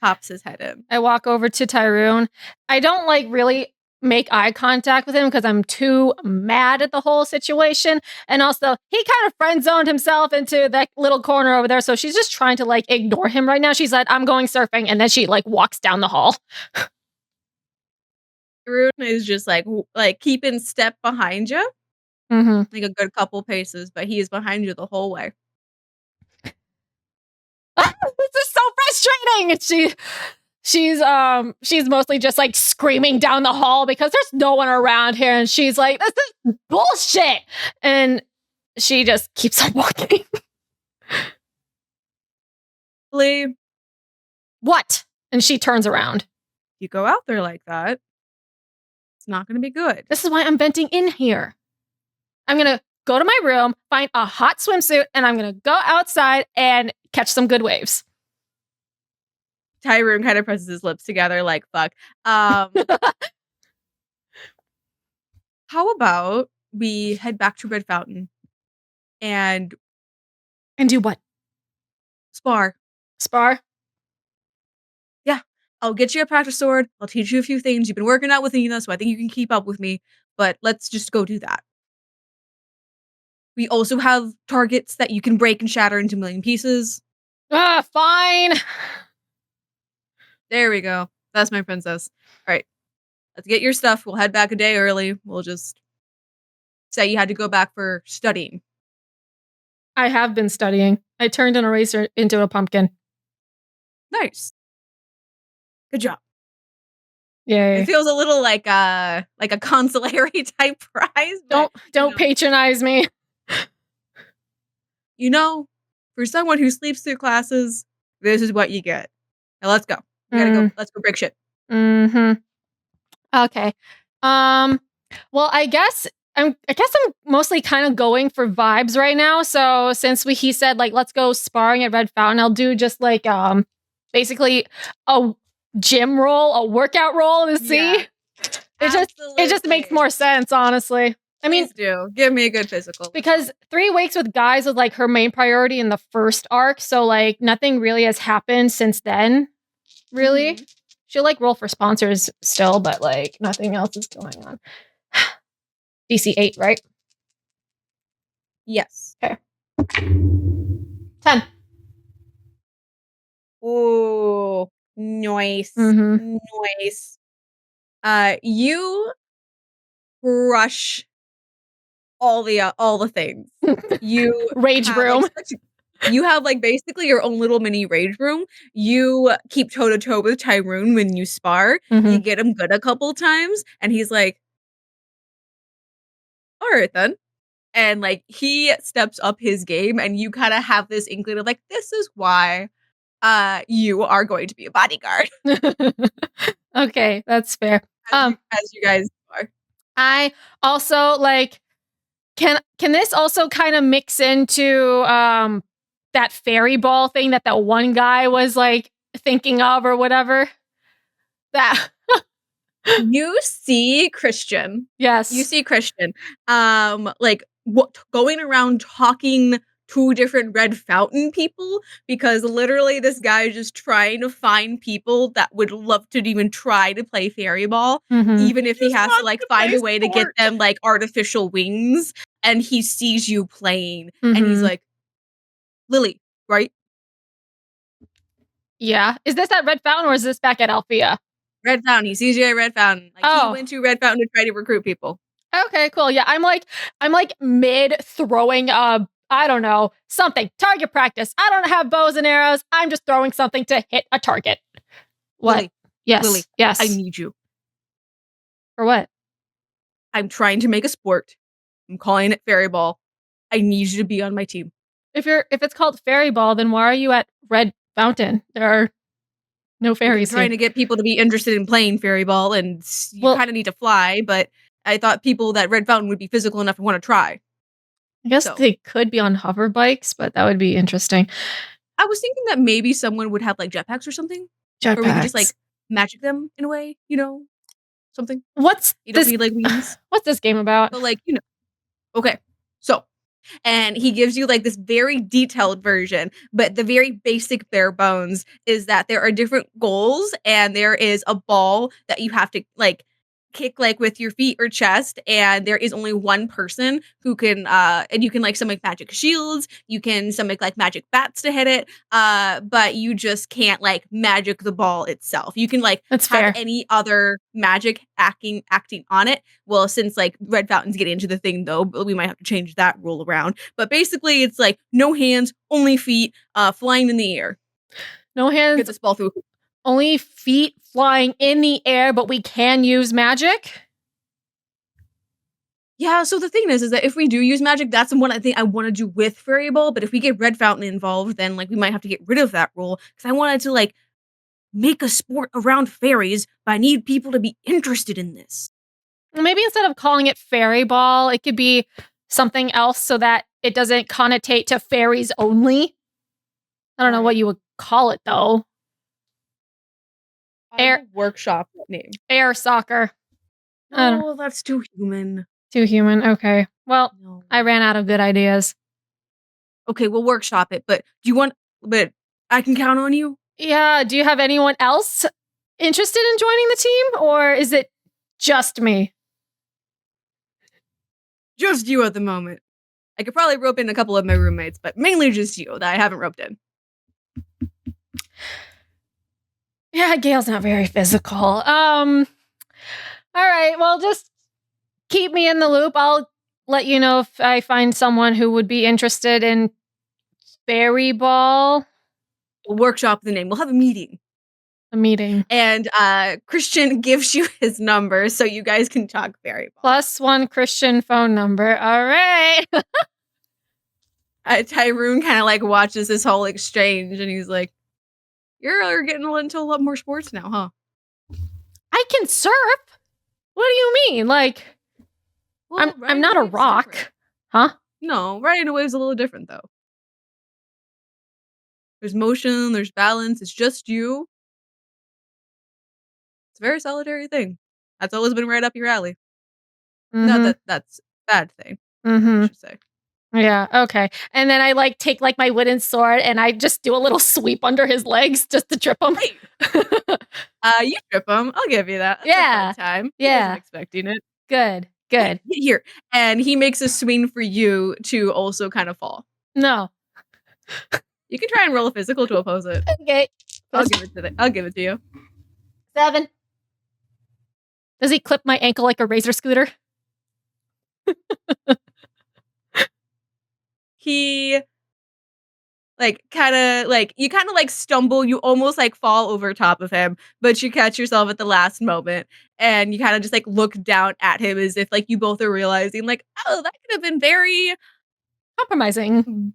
pops his head in. I walk over to Tyrone. I don't really make eye contact with him because I'm too mad at the whole situation. And also, he kind of friend zoned himself into that little corner over there. So she's just trying to like ignore him right now. She's like, I'm going surfing. And then she like walks down the hall. Rune is just like keeping step behind you, Mm-hmm. like a good couple paces, but he is behind you the whole way. This is so frustrating. She's mostly just like screaming down the hall because there's no one around here, and she's like, this is bullshit. And she just keeps on walking. Lee, What? And she turns around. you go out there like that, it's not going to be good. This is why I'm venting in here. I'm gonna go to my room, find a hot swimsuit, and I'm gonna go outside and catch some good waves. Tyrone kind of presses his lips together like, fuck. How about we head back to Red Fountain and And do what? spar? Spar? I'll get you a practice sword. I'll teach you a few things. You've been working out with Nina, so I think you can keep up with me. But let's just go do that. We also have targets that you can break and shatter into a million pieces. Fine. There we go. That's my princess. All right. Let's get your stuff. We'll head back a day early. We'll just say you had to go back for studying. I have been studying. I turned an eraser into a pumpkin. Nice. Good job. Yay. It feels a little like a consolatory type prize. Don't know. patronize me. You know, for someone who sleeps through classes, this is what you get. Now let's go. We gotta go. Let's go break shit. Mm-hmm. Okay. Well, I guess I'm mostly kind of going for vibes right now. So since he said like let's go sparring at Red Fountain, I'll do just like basically a gym roll, a workout roll to see. Yeah. It just makes more sense, honestly. I mean, Please do. Give me a good physical. because 3 weeks with guys was like her main priority in the first arc, so like nothing really has happened since then. Really, she'll like roll for sponsors still, but like nothing else is going on. DC 8, right? Yes. 10. Ooh, nice. Mhm. Nice. You crush all the things. You Rage have, room. you have like basically your own little mini rage room. You keep toe to toe with Tyrone when you spar. You Mhm. get him good a couple times, and he's like, "All right then." And like he steps up his game, and you kind of have this inkling of like, this is why you are going to be a bodyguard. Okay, that's fair. As you guys are. I also like can this also kind of mix into that fairy ball thing that one guy was like thinking of or whatever? That You see Christian. yes. You see Christian. Like going around talking to different Red Fountain people because literally this guy is just trying to find people that would love to even try to play fairy ball, Mhm. even if he has to like find play a way to get sport. them like artificial wings. And he sees you playing, and he's Mhm. like, "Lily, right? Yeah. Is this at Red Fountain or is this back at Alfea? Red Fountain." He sees you at Red Fountain. Like Oh. he went to Red Fountain to try to recruit people. Okay, cool. Yeah, I'm like mid throwing I don't know, something. Target practice. I don't have bows and arrows. I'm just throwing something to hit a target. What? Lily, Yes. Lily, yes. I need you. For what? I'm trying to make a sport. I'm calling it fairy ball. I need you to be on my team. If it's called fairy ball, then why are you at Red Fountain? There are no I'm fairies trying here. to get people to be interested in playing fairy ball, and you Well- kind of need to fly, but I thought people that Red Fountain would be physical enough to want to try. I guess so. they could be on hover bikes, but that would be interesting. I was thinking that maybe someone would have like jetpacks or something. Or we could just like magic them in a way, something. What's You don't this? need like wings. What's this game about? But like, Okay. So, and he gives you like this very detailed version, but the very basic bare bones is that there are different goals and there is a ball that you have to like kick like with your feet or chest, and there is only one person who can and you can like summon magic shields, you can summon like magic bats to hit it, but you just can't like magic the ball itself. You can like That's have fair. any other magic acting on it. Well, since like red fountains get into the thing though, we might have to change that rule around. But basically it's like no hands, only feet, flying in the air. No Get hands, this ball through. only feet flying in the air, but we can use magic. Yeah, so the thing is that if we do use magic, that's what I think I want to do with Fairy Ball. But if we get Red Fountain involved, then like we might have to get rid of that rule because I wanted to like make a sport around fairies, but I need people to be interested in this. Maybe instead of calling it fairy ball, it could be something else so that it doesn't connotate to fairies only. I don't know what you would call it though. Air workshop name. Air soccer. I don't- Oh, that's too human. Too human. Okay. Well, No. I ran out of good ideas. Okay, we'll workshop it, but but I can count on you? Yeah. Do you have anyone else interested in joining the team, or is it just me? Just you at the moment. I could probably rope in a couple of my roommates, but mainly just you that I haven't roped in. Yeah, Gayle's not very physical. All right. Well, just keep me in the loop. I'll let you know if I find someone who would be interested in fairy ball. We'll workshop the name. We'll have a meeting. And Christian gives you his number so you guys can talk fairy ball. +1 Christian phone number. All right. Tyrone kind of like watches this whole exchange and he's like, You're getting into a lot more sports now, huh? I can surf. What do you mean? Like, Well, I'm not a riding a wave's rock. different. Huh? No, riding a wave's a little different though. There's motion, there's balance, it's just you. It's a very solitary thing. That's always been right up your alley. Not that's a bad thing, I should say. Yeah, okay. And then I like take like my wooden sword and I just do a little sweep under his legs just to trip him. You trip him. I'll give you that. That's Yeah. a fun time. Yeah. I wasn't expecting it. Good. Here. And he makes a swing for you to also kind of fall. No. You can try and roll a physical to oppose it. Okay. I'll give it to you. 7. Does he clip my ankle like a razor scooter? He like kind of stumble, you almost like fall over top of him, but you catch yourself at the last moment and you kind of just like look down at him as if like you both are realizing like, oh, that could have been very compromising.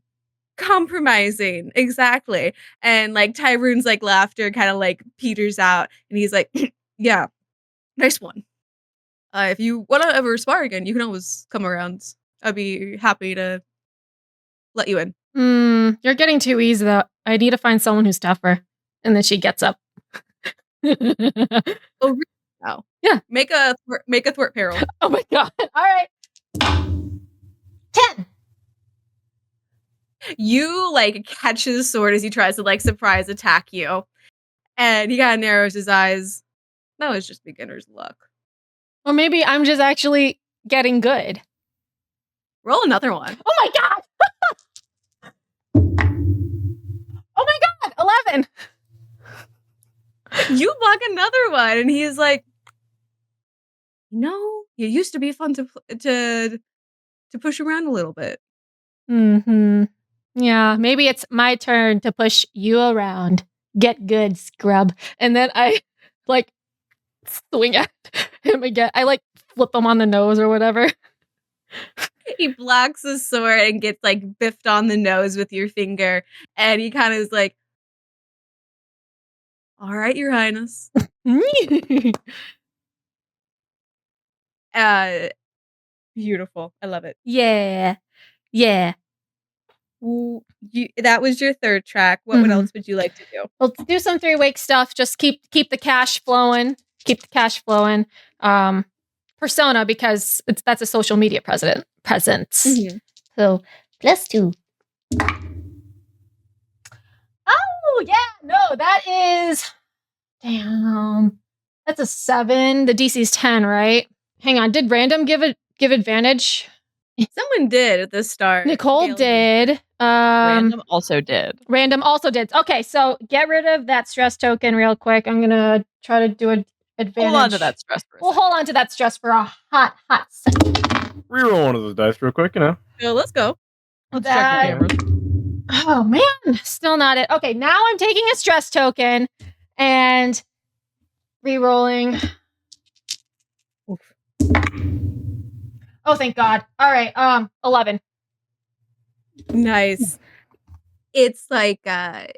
Exactly. And like Tyrone's like laughter kind of like peters out and he's like, yeah, nice one. If you want to ever spar again, you can always come around. I'd be happy to let you in. You're getting too easy though. I need to find someone who's tougher. And then she gets up. Oh, really? Oh. Yeah. Make a thwart peril. Oh my god. All right. 10. You like catch his sword as he tries to like surprise attack you. And he kind of narrows his eyes. That was just beginner's luck. Or maybe I'm just actually getting good. Roll another one. Oh my god. Oh my god. 11. You block another one, and he's like, "No, you used to be fun to push around a little bit." Yeah, maybe it's my turn to push you around. Get good, scrub. And then I like swing at him again. I like flip him on the nose or whatever. He blocks his sword and gets like biffed on the nose with your finger, and he kind of is like, "All right, Your Highness." Beautiful. I love it. Yeah. That was your third track. What else would you like to do? Let's do some 3-week stuff. Just keep the cash flowing. Persona, because that's a social media presence. So +2. Oh yeah, no, that is damn. That's a 7. The DC's 10, right? Hang on. Did random give advantage? Someone did at the start. Nicole Gayle did. Random also did. Random also did. Okay, so get rid of that stress token real quick. I'm gonna try to do an advantage. Hold on to that stress for a We'll second. hold on to that stress for a hot second. Reroll one of those dice real quick, you know. So let's go. Let's That- check the cameras. Oh man, still not it. Okay, now I'm taking a stress token and re-rolling. Oof. Oh, thank God. All right, 11. Nice. It's like it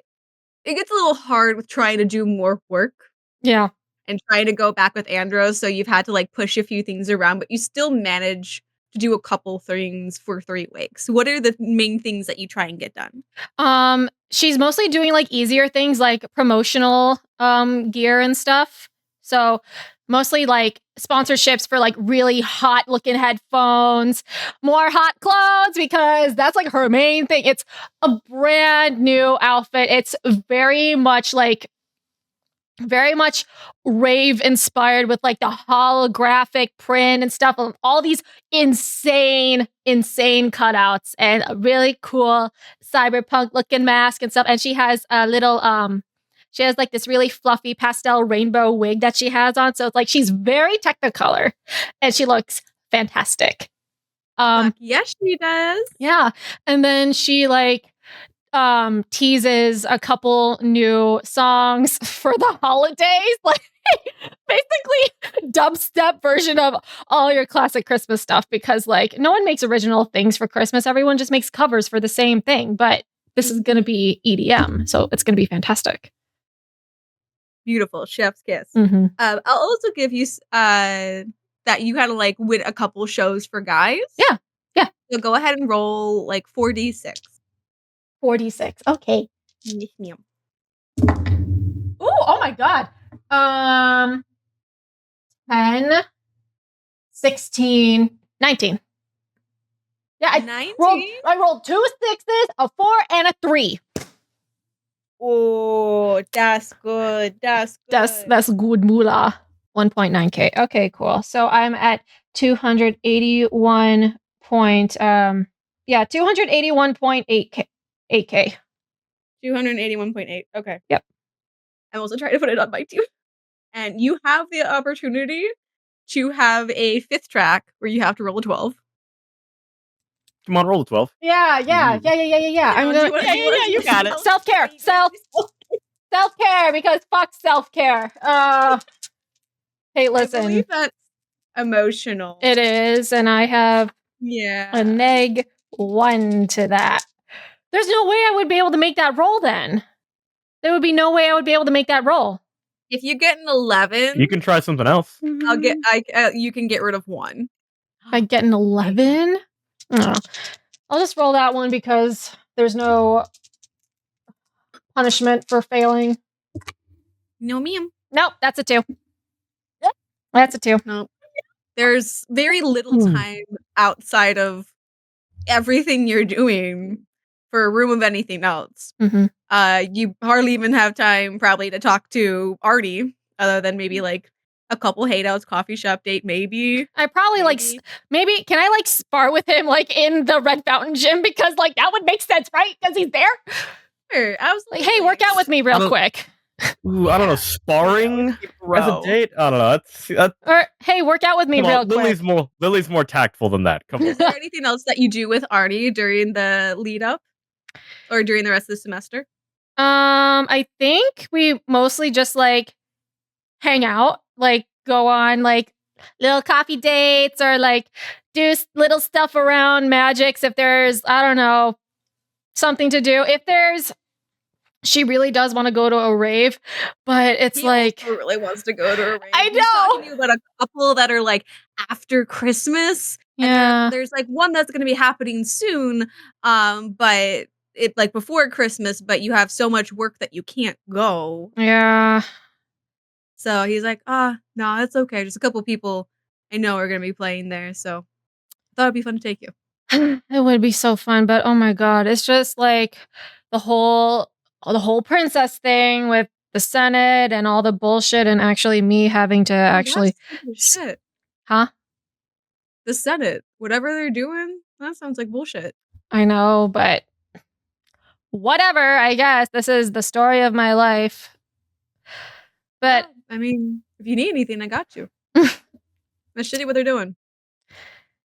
gets a little hard with trying to do more work Yeah. and trying to go back with Andros, so you've had to like push a few things around, but you still manage to do a couple things for 3 weeks. What are the main things that you try and get done? She's mostly doing like easier things like promotional gear and stuff. So mostly like sponsorships for like really hot looking headphones, more hot clothes, because that's like her main thing. It's a brand new outfit. It's very much rave inspired with like the holographic print and stuff, all these insane cutouts and a really cool cyberpunk looking mask and stuff. And she has a little she has like this really fluffy pastel rainbow wig that she has on, so it's like she's very technicolor and she looks fantastic. Yes, she does. Yeah. And then she like teases a couple new songs for the holidays, like basically dubstep version of all your classic Christmas stuff, because like no one makes original things for Christmas. Everyone just makes covers for the same thing, but this is going to be EDM, so it's going to be fantastic. Beautiful. Chef's kiss. Mm-hmm. I'll also give you that you had to like win a couple shows for guys. Yeah. So go ahead and roll like 4d6. 46. Okay. Yes, ma'am. Oh my God. 10, 16, 19. Yeah, I rolled 2 6s, a 4, and a 3. Oh, that's good. That's good. That's good moolah. 1.9k. Okay, cool. So I'm at 281 point 281.8k. 8k. 281.8. Okay. Yep. I'm also trying to put it on my too. And you have the opportunity to have a 5th track where you have to roll a 12. Come on, roll the 12. Yeah. I'm gonna you got it. self-care. Self-care, because fuck self-care. Hey, I listen. believe that's emotional. It is, and I have Yeah. a -1 to that. There's no way I would be able to make that roll then. There would be no way I would be able to make that roll. If you get an 11, You can try something else. you can get rid of 1. If I get an 11? Oh. I'll just roll that one because there's no punishment for failing. No, ma'am. Nope, that's a 2. That's a 2. No. There's very little time outside of everything you're doing for a room of anything else. Mm-hmm. You hardly even have time probably to talk to Artie, other than maybe like a couple hangouts, coffee shop date, maybe. I probably maybe can I like spar with him like in the Red Fountain gym, because like that would make sense, right? Because he's there. Sure, absolutely. Like, hey, work out with me real quick. Ooh, I don't know, sparring as a date? I don't know. That's Or hey, work out with me come real on, quick. Lily's more tactful than that. Come on. Is there anything else that you do with Artie during the lead up or during the rest of the semester? I think we mostly just like hang out, like go on like little coffee dates or like do little stuff around magics if there's, I don't know, something to do. If there's, she really does want to go to a rave, but it's He like also really wants to go to a rave. I He's talking know. to you about a couple that are like after Christmas. Yeah. And there's like one that's going to be happening soon, but it like before Christmas, but you have so much work that you can't go. Yeah. So he's like, no, it's okay. Just a couple people I know are going to be playing there. So I thought it'd be fun to take you. It would be so fun, but oh my God, it's just like the whole princess thing with the Senate and all the bullshit, and actually me having to actually, shit. huh? The Senate, whatever they're doing, that sounds like bullshit. I know, but whatever. I guess this is the story of my life. But I mean, if you need anything, I got you. That's shitty what they're doing.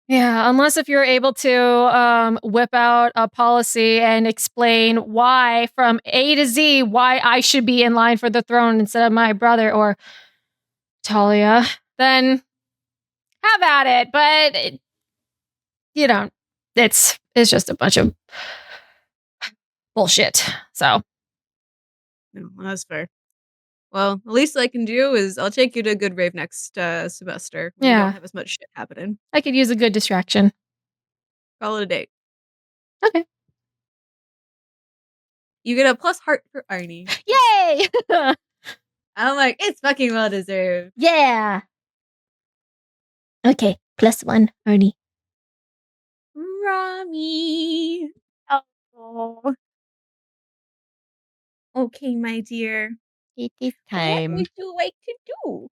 yeah, unless if you're able to whip out a policy and explain why, from A to Z, why I should be in line for the throne instead of my brother or Talia, then have at it. But you don't. It's just a bunch of bullshit. So No, that's fair. Well, the least I can do is I'll take you to a good rave next semester. We Yeah. don't have as much shit happening. I could use a good distraction. Call it a date. Okay. You get a plus heart for Arnie. Yay! I'm like, it's fucking well deserved. Yeah. Okay, +1, Ernie. Romi. Oh. Okay, my dear. It is What time. would you like to do?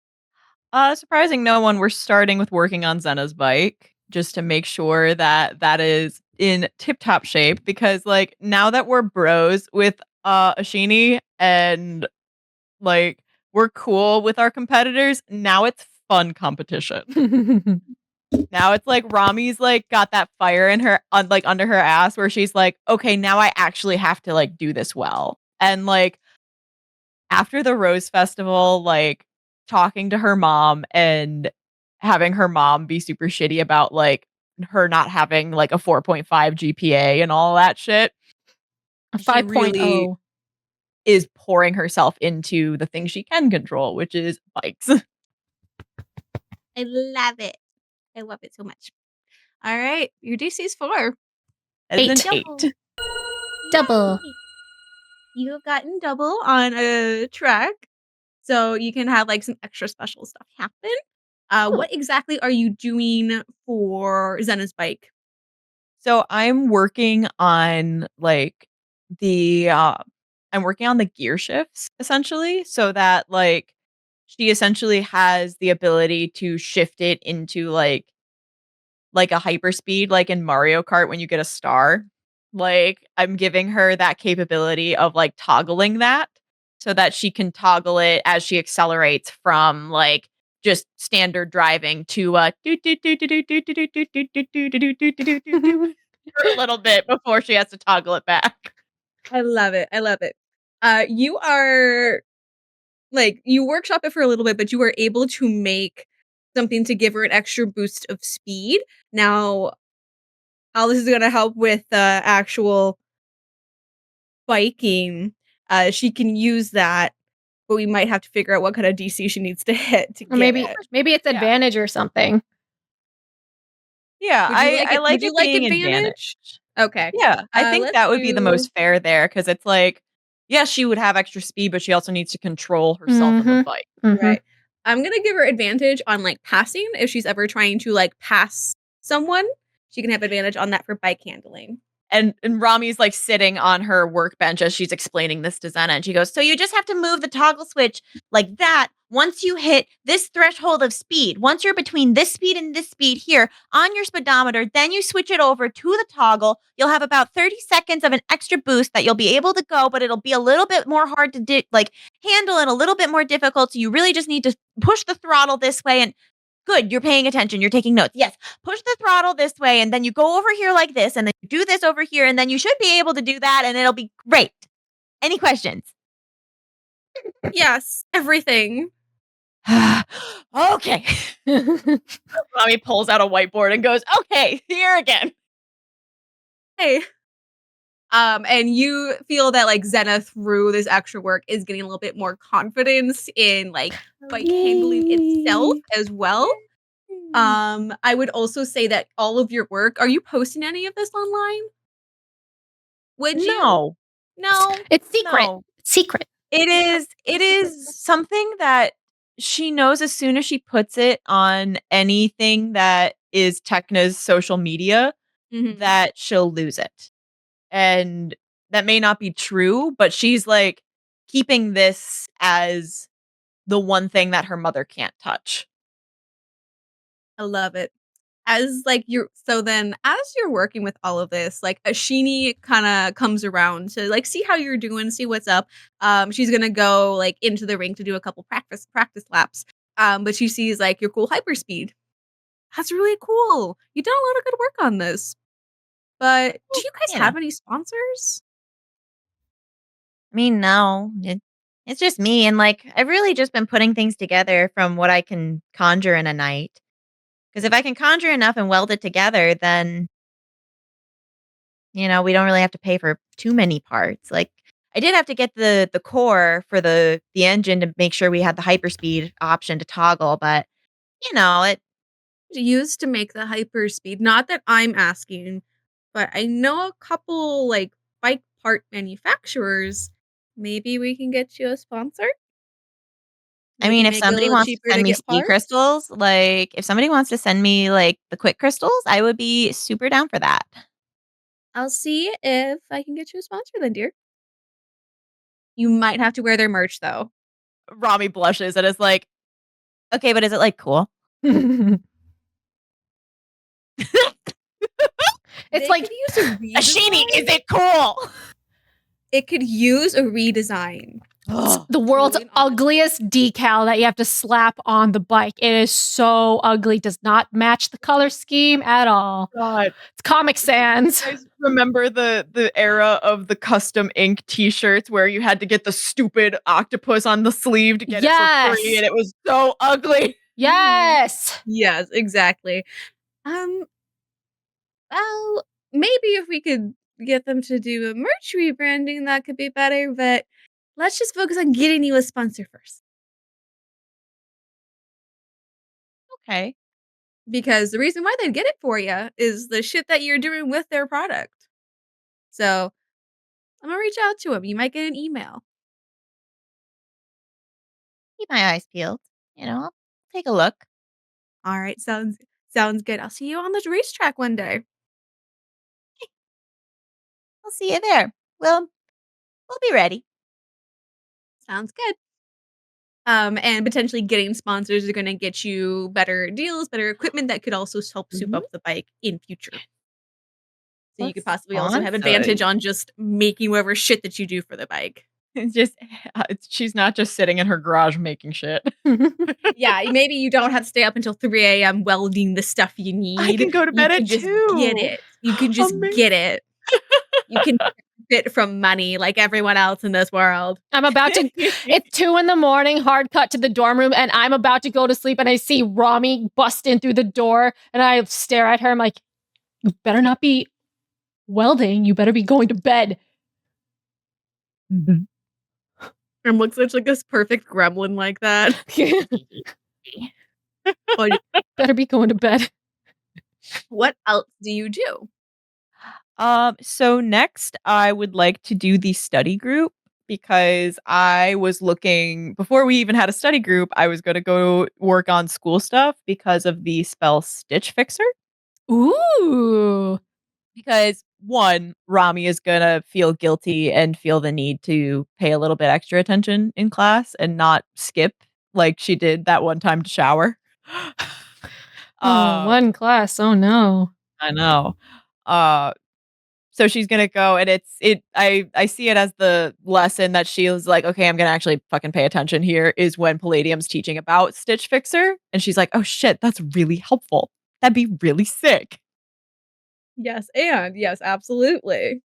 Surprising no one, we're starting with working on Zena's bike just to make sure that that is in tip-top shape because like now that we're bros with Ashini and like we're cool with our competitors, now it's fun competition. Now it's like Rami's like got that fire in her like under her ass where she's like, okay, now I actually have to like do this well. And like after the Rose Festival, like talking to her mom and having her mom be super shitty about like her not having like a 4.5 GPA and all that shit. A She 5.0. really is pouring herself into the thing she can control, which is bikes. I love it. I love it so much. All right, your DC's 4. That is an 8. 8. Double. Yay. You've gotten double on a track, so you can have like some extra special stuff happen. What exactly are you doing for Zena's bike? So I'm working on like I'm working on the gear shifts essentially so that like she essentially has the ability to shift it into like a hyperspeed like in Mario Kart when you get a star. Like I'm giving her that capability of like toggling that so that she can toggle it as she accelerates from like just standard driving to for a little bit before she has to toggle it back. I love it. I love it. You are like you workshop it for a little bit, but you were able to make something to give her an extra boost of speed. Now, how this is going to help with actual biking, she can use that, but we might have to figure out what kind of DC she needs to hit to Or get maybe it. it's advantage or something. Yeah, I like would you it like being advantage? advantaged. Okay. Yeah, I think let's that would be the do- most fair there because it's like, yeah, she would have extra speed, but she also needs to control herself on the Mhm. bike. Right. I'm gonna give her advantage on like passing if she's ever trying to like pass someone. She can have advantage on that for bike handling. And Rami's like sitting on her workbench as she's explaining this to Zena, and she goes, "So you just have to move the toggle switch like that. Once you hit this threshold of speed, once you're between this speed and this speed here on your speedometer, then you switch it over to the toggle. You'll have about 30 seconds of an extra boost that you'll be able to go, but it'll be a little bit more hard to handle and a little bit more difficult. So you really just need to push the throttle this way and." Good, you're paying attention. You're taking notes. Yes, push the throttle this way, and then you go over here like this, and then you do this over here, and then you should be able to do that, and it'll be great. Any questions? Yes, everything. Okay. Mommy pulls out a whiteboard and goes, okay, here again. Hey. And you feel that like Zena through this extra work is getting a little bit more confidence in like bike handling itself as well. I would also say that all of your work, are you posting any of this online? Would you? No. It's secret. No. It's secret. It is something that she knows as soon as she puts it on anything that is Tekna's social media Mhm. that she'll lose it. And that may not be true, but she's like keeping this as the one thing that her mother can't touch. I love it. As you're working with all of this, like Ashini kind of comes around to like see how you're doing, see what's up. She's gonna go like into the ring to do a couple practice laps. But she sees like your cool hyperspeed. That's really cool. You done a lot of good work on this. But do you guys have any sponsors? I mean, no. It's just me. And like, I've really just been putting things together from what I can conjure in a night. Because if I can conjure enough and weld it together, then, we don't really have to pay for too many parts. Like, I did have to get the core for the engine to make sure we had the hyperspeed option to toggle, but, it. Used to make the hyperspeed. Not that I'm asking, but I know a couple like bike part manufacturers. Maybe we can get you a sponsor. I mean, if make it a somebody little wants to cheaper send me get ski parts. crystals, like if somebody wants to send me like the quick crystals, I would be super down for that. I'll see if I can get you a sponsor then, dear. You might have to wear their merch though. Romi blushes and is like, Okay, but is it like cool? It's like, could use a Ashini, redesign. is it cool? It could use a redesign. the world's Totally honest. ugliest decal that you have to slap on the bike. It is so ugly. Does not match the color scheme at all. God. It's Comic Sans. You guys remember the era of the custom ink t-shirts where you had to get the stupid octopus on the sleeve to get it for free, Yes. and it was so ugly. Yes. Yes, exactly. Well, maybe if we could get them to do a merch rebranding, that could be better, but let's just focus on getting you a sponsor first. Okay. Because the reason why they'd get it for you is the shit that you're doing with their product. So, I'm gonna reach out to them. You might get an email. Keep my eyes peeled. I'll take a look. All right, sounds good. I'll see you on the racetrack one day. I'll see you there. We'll be ready. Sounds good. And potentially getting sponsors are gonna get you better deals, better equipment that could also help soup up the bike in future. So you could possibly also have advantage on just making whatever shit that you do for the bike. It's just she's not just sitting in her garage making shit. Yeah, maybe you don't have to stay up until 3 a.m. welding the stuff you need. I can go to bed you at can just 2. get it. You can just get it. You can fit from money like everyone else in this world. I'm about to. It's 2 a.m. Hard cut to the dorm room, and I'm about to go to sleep. And I see Romi bust in through the door, and I stare at her. I'm like, "You better not be welding. You better be going to bed." And looks such like this perfect gremlin like that. Better be going to bed. What else do you do? So next I would like to do the study group because I was looking before we even had a study group, I was going to go work on school stuff because of the spell Stitch Fixer. Ooh. Because one, Romi is going to feel guilty and feel the need to pay a little bit extra attention in class and not skip like she did that one time to shower. One class. Oh no. I know. So she's gonna go and I see it as the lesson that she was like, okay, I'm gonna actually fucking pay attention here is when Palladium's teaching about Stitch Fixer. And she's like, oh shit, that's really helpful. That'd be really sick. Yes, and yes, absolutely.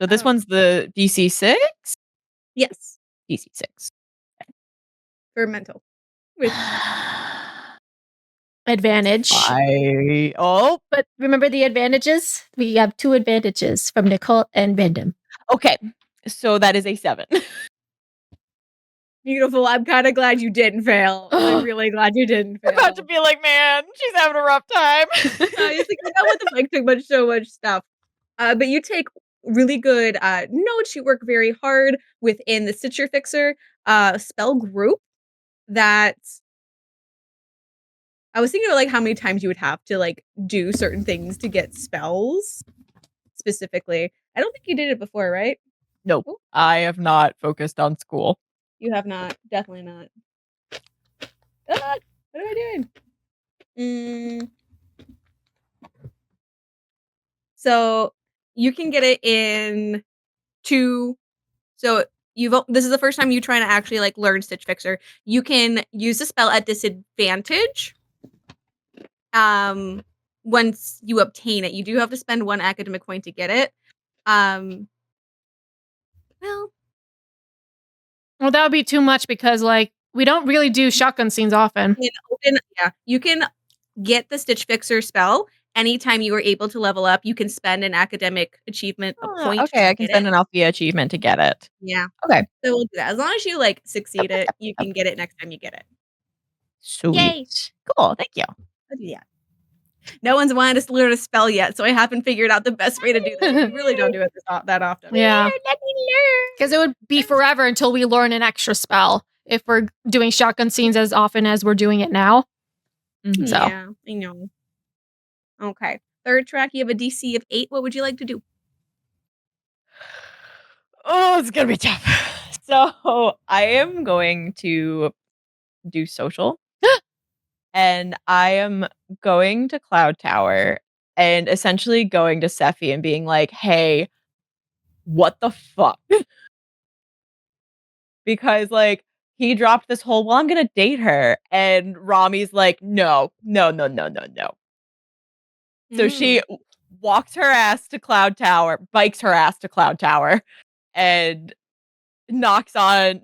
So this one's the DC 6? Yes, DC 6. for mental. Which Advantage. But But remember the advantages? We have 2 advantages from Nicole and Random. okay. So that is a 7. beautiful. I'm kind of glad you didn't fail. I'm really glad you didn't fail. I'm about to be like, man, she's having a rough time. It's like, I know what the bike took much so much stuff. But you take really good notes. You work very hard within the Stitcher Fixer spell group that I was thinking of like how many times you would have to like do certain things to get spells specifically. I don't think you did it before, right? Nope. I have not focused on school. You have not. Definitely not. What am I doing? So you can get it in 2. So this is the first time you trying to actually like learn Stitch Fixer. You can use the spell at disadvantage. Once you obtain it, you do have to spend 1 academic point to get it. Well, That would be too much because like we don't really do shotgun scenes often. you can get the Stitch Fixer spell anytime you are able to level up. You can spend an academic achievement a point. Okay, to I can get spend it. an Alfea achievement to get it. Yeah. Okay. So we'll do that. As long as you like succeed it, you can get it next time you get it. Sweet. Yay. Cool. Thank you. I'll do that. No one's wanted to learn a spell yet, so I haven't figured out the best way to do this. We really don't do it that often. Yeah. Let me learn. Because it would be forever until we learn an extra spell if we're doing shotgun scenes as often as we're doing it now. Mhm. So. Yeah, I know. Okay. Third track, you have a DC of 8. What would you like to do? Oh, it's gonna be tough. So I am going to do social. And I am going to Cloud Tower and essentially going to Sephi and being like, hey, what the fuck? Because like he dropped this whole, well, I'm gonna date her. And Rami's like, no. So she walks her ass to Cloud Tower, bikes her ass to Cloud Tower, and knocks on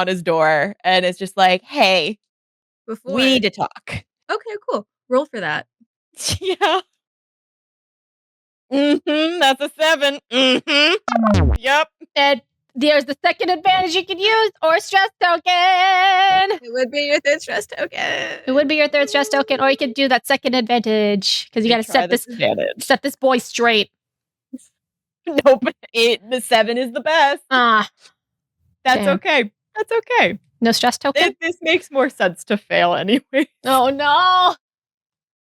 his door and it's just like, hey, Before. we need to talk. Okay, cool. Roll for that. Yeah. That's a 7. Yep. And there's the second advantage you can use, or stress token. It would be your third stress token. It would be your third stress token, or you could do that second advantage because you got to Try set this boy straight. Nope. The 7 is the best. Ah, That's damn. okay. That's okay. No stress token. This makes more sense to fail anyway. Oh no.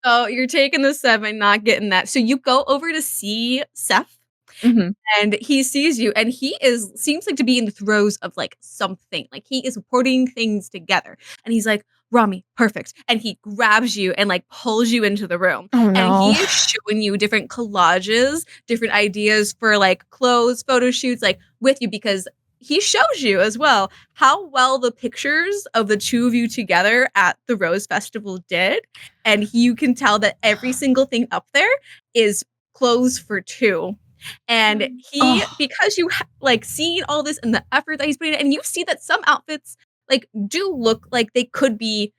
So you're taking the 7, not getting that. So you go over to see Seth. And he sees you, and he seems like to be in the throes of like something. Like he is putting things together, and he's like, "Romi, perfect." And he grabs you and like pulls you into the room, Oh no. and he is showing you different collages, different ideas for like clothes, photo shoots, like with you because he shows you as well how well the pictures of the two of you together at the Rose Festival did, and you can tell that every single thing up there is clothes for 2. And he, because you like seen all this and the effort that he's putting in, and you see that some outfits like do look like they could be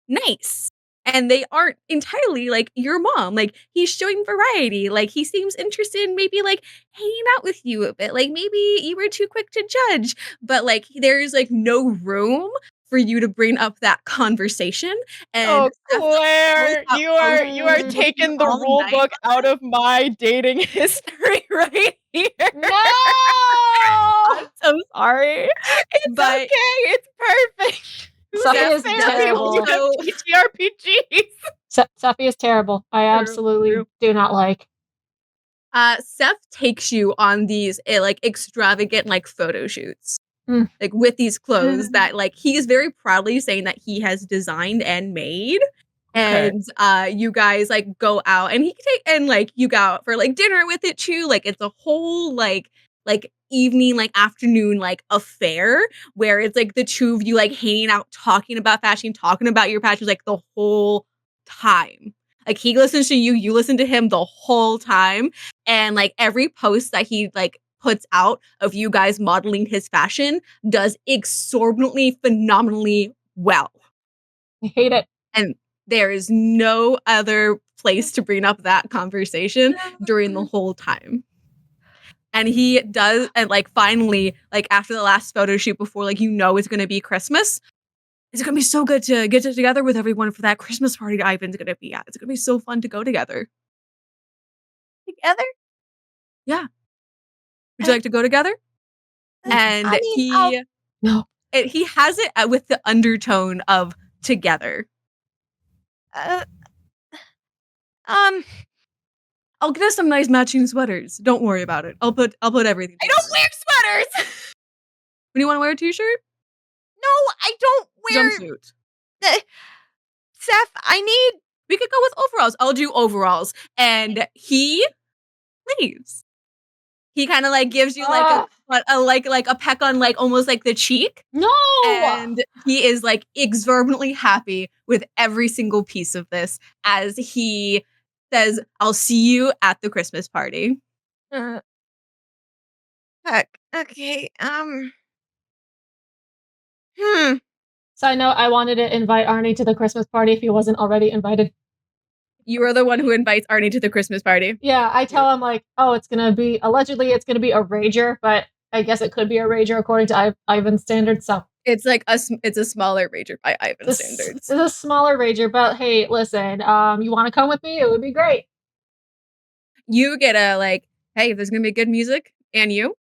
nice, and they aren't entirely like your mom. Like he's showing variety. Like he seems interested in maybe like hanging out with you a bit. Like maybe you were too quick to judge, but like there's like no room for you to bring up that conversation. And Claire, you are taking the all rule night. book out of my dating history right here. No. I'm so sorry. It's But- okay. It's perfect. Safi is Sam, terrible. you have TTRPGs. Safi is terrible. I absolutely true. do not like. Seth takes you on these like extravagant like photo shoots. Mm. Like with these clothes that like he is very proudly saying that he has designed and made. Okay. And you guys like go out, and he can take, and like you go out for like dinner with it too. Like it's a whole like evening, like afternoon, like affair where it's like the two of you like hanging out, talking about fashion, talking about your passions like the whole time. Like he listens to you, you listen to him the whole time. And like every post that he like puts out of you guys modeling his fashion does exorbitantly, phenomenally well. I hate it. And there is no other place to bring up that conversation during the whole time. And he does, and like finally, like after the last photo shoot before like it's gonna be Christmas, it's gonna be so good to get together with everyone for that Christmas party Ivan's gonna be at. It's gonna be so fun to go together. Together? Would you like to go together? And I mean, No. he has it with the undertone of together. I'll get us some nice matching sweaters. Don't worry about it. I'll put everything. I don't wear sweaters. When you want to wear a t-shirt? No, I don't wear Jumpsuit. Seth, I need. We could go with overalls. I'll do overalls. And he leaves. He kind of like gives you like a peck on like almost like the cheek. No! And he is like exorbitantly happy with every single piece of this as he says, I'll see you at the Christmas party. Fuck. Okay. Side note, I wanted to invite Arnie to the Christmas party if he wasn't already invited. You are the one who invites Arnie to the Christmas party. Yeah, I tell him like, oh, allegedly it's gonna be a rager, but I guess it could be a rager according to Ivan's standards. So It's like it's a smaller rager by Ivan's standards. It's a smaller rager, but hey, listen, you want to come with me? It would be great. You get a like, hey, if there's gonna be good music and you,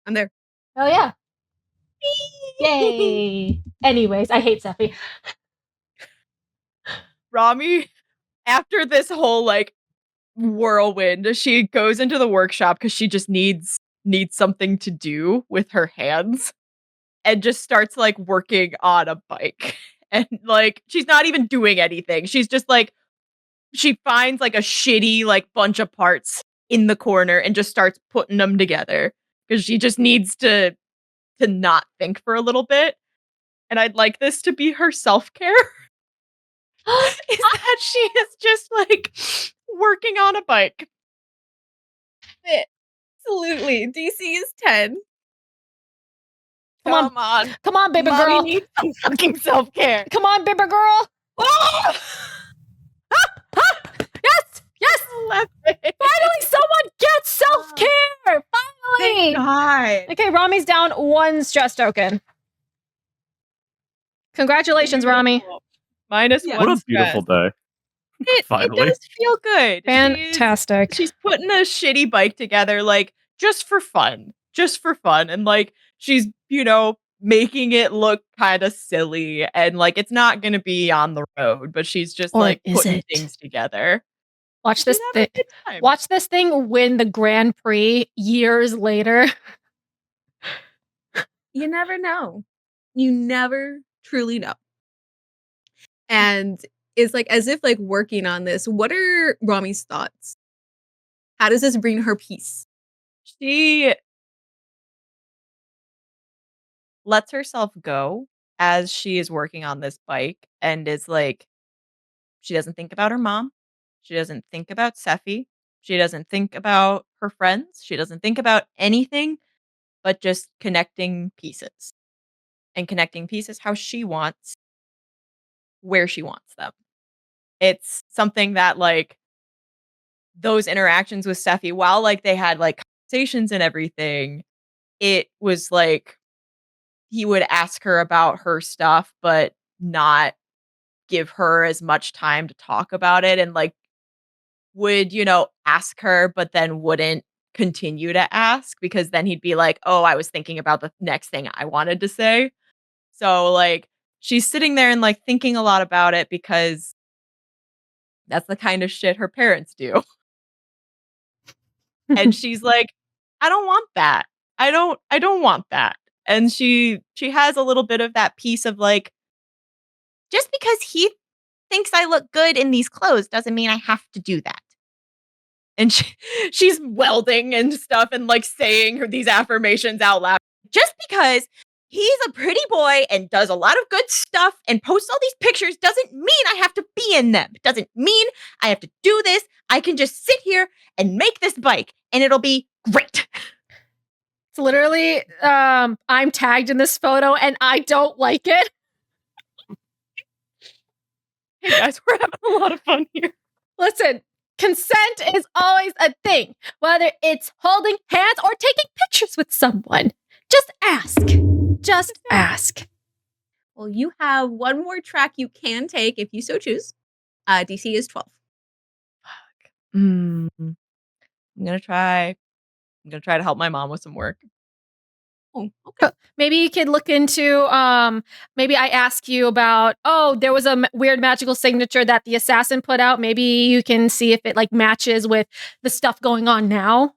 I'm there. Hell yeah! Yay! Anyways, I hate Sephi. Romi, after this whole like whirlwind, she goes into the workshop because she just needs something to do with her hands and just starts like working on a bike. And like she's not even doing anything. She's just like she finds like a shitty like bunch of parts in the corner and just starts putting them together because she just needs to not think for a little bit. And I'd like this to be her self-care. Is that she is just like working on a bike. Absolutely. DC is 10. Come on. Come on, baby Mommy girl. needs some fucking self-care. Come on, baby girl. Oh! Yes! Finally, someone gets self-care! Finally! God. Okay, Rami's down 1 stress token. Congratulations, Romi. -1 What a beautiful day. It Finally. does feel good. Fantastic. She's putting a shitty bike together, like, just for fun. Just for fun. And, like, she's, making it look kind of silly. And, like, it's not going to be on the road, but she's just, Or like, is putting it? things together. Watch this thing. Watch this thing win the Grand Prix years later. You never know. You never truly know. And it's like as if like working on this. What are Romi's thoughts? How does this bring her peace? She lets herself go as she is working on this bike and is like, she doesn't think about her mom. She doesn't think about Sephi. She doesn't think about her friends. She doesn't think about anything but just connecting pieces and connecting pieces how she wants, where she wants them. It's something that like those interactions with Sephi, while like they had like conversations and everything, it was like he would ask her about her stuff, but not give her as much time to talk about it and like would, ask her, but then wouldn't continue to ask because then he'd be like, oh, I was thinking about the next thing I wanted to say. So like she's sitting there and like thinking a lot about it because that's the kind of shit her parents do. And she's like, I don't want that. I don't want that. And she has a little bit of that piece of like, just because he thinks I look good in these clothes doesn't mean I have to do that. And she's welding and stuff and like saying these affirmations out loud. Just because he's a pretty boy and does a lot of good stuff and posts all these pictures doesn't mean I have to be in them. It doesn't mean I have to do this. I can just sit here and make this bike and it'll be great. It's literally, I'm tagged in this photo and I don't like it. Hey guys, we're having a lot of fun here. Listen, consent is always a thing, whether it's holding hands or taking pictures with someone. Just ask. Just ask. Well, you have one more track you can take if you so choose. DC is 12. I'm gonna try to help my mom with some work. Oh, okay. Maybe you could look into, maybe I ask you about, there was a weird magical signature that the assassin put out. Maybe you can see if it like matches with the stuff going on now.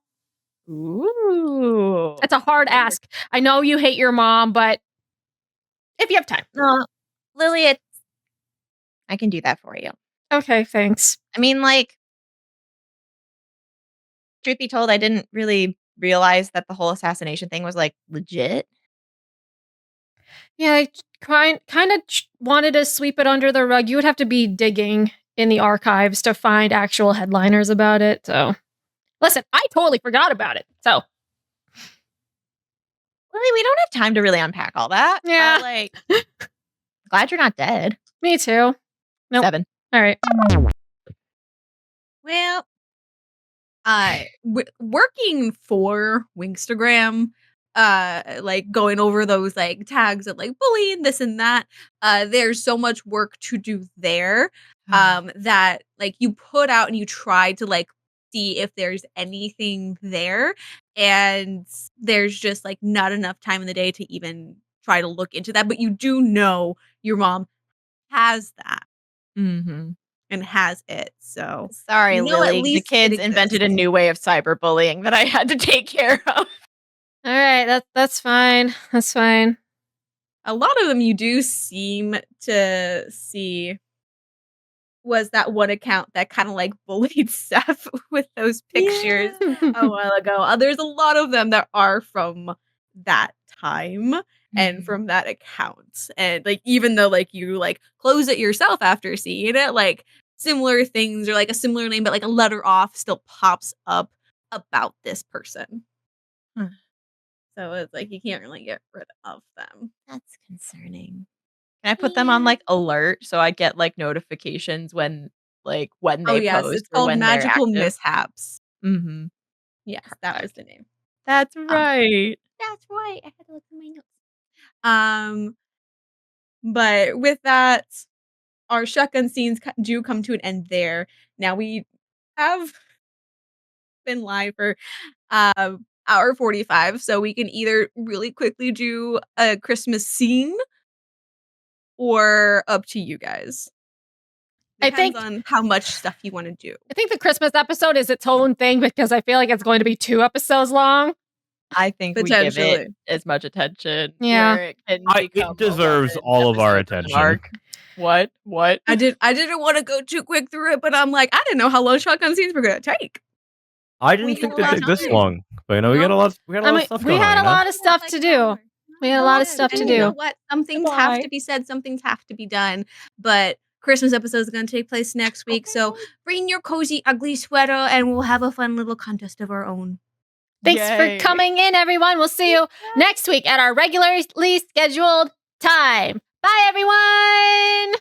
Ooh. It's a hard ask. I know you hate your mom, but if you have time. No, Lily, I can do that for you. Okay, thanks. I mean, like, truth be told, I didn't really realize that the whole assassination thing was like legit. Yeah, I kind of wanted to sweep it under the rug. You would have to be digging in the archives to find actual headliners about it. So, listen, I totally forgot about it. So, Lily, we don't have time to really unpack all that. Yeah. But, like, glad you're not dead. me too. Nope. 7. All right. Well, working for Wingstagram, like going over those like tags of like bullying, this and that. There's so much work to do there. That like you put out and you try to like see if there's anything there, and there's just like not enough time in the day to even try to look into that. But you do know your mom has that Mm-hmm. and has it, so Sorry, you know, at Lily. The least it kids invented a exists. new way of cyberbullying that I had to take care of. All right. That's fine. That's fine. A lot of them you do seem to see was that one account that kind of like bullied Steph with those pictures a while ago. There's a lot of them that are from that time and from that account. And like even though like you like close it yourself after seeing it, like similar things or like a similar name but like a letter off still pops up about this person. So it's like you can't really get rid of them. That's concerning. Can I put them on like alert so I get like notifications when they Oh yes, post it's or called when they're Magical active? Mishaps. Mm-hmm. Yes, that was the name. That's right. That's right. I had to look at my notes. But with that, our shotgun scenes do come to an end there. Now we have been live for hour 45, so we can either really quickly do a Christmas scene or up to you guys. I Depends think- on how much stuff you want to do. I think the Christmas episode is its own thing because I feel like it's going to be 2 episodes long. I think we give it Potentially. as much attention. Yeah. Where it can It become a deserves 11 all of our episode attention. arc. What? I didn't want to go too quick through it, but I'm like, I didn't know how long shotgun scenes were gonna take. I We didn't had think a they lot took of this time. long, but you know we got a lot. We got a lot of stuff we going had on. a lot of stuff to do. We had a lot of stuff to And do. you know what? Some things have Why? to be said, some things have to be done. But Christmas episode is going to take place next week, so bring your cozy, ugly sweater, and we'll have a fun little contest of our own. Thanks Yay. for coming in, everyone. We'll see you next week at our regularly scheduled time. Bye, everyone.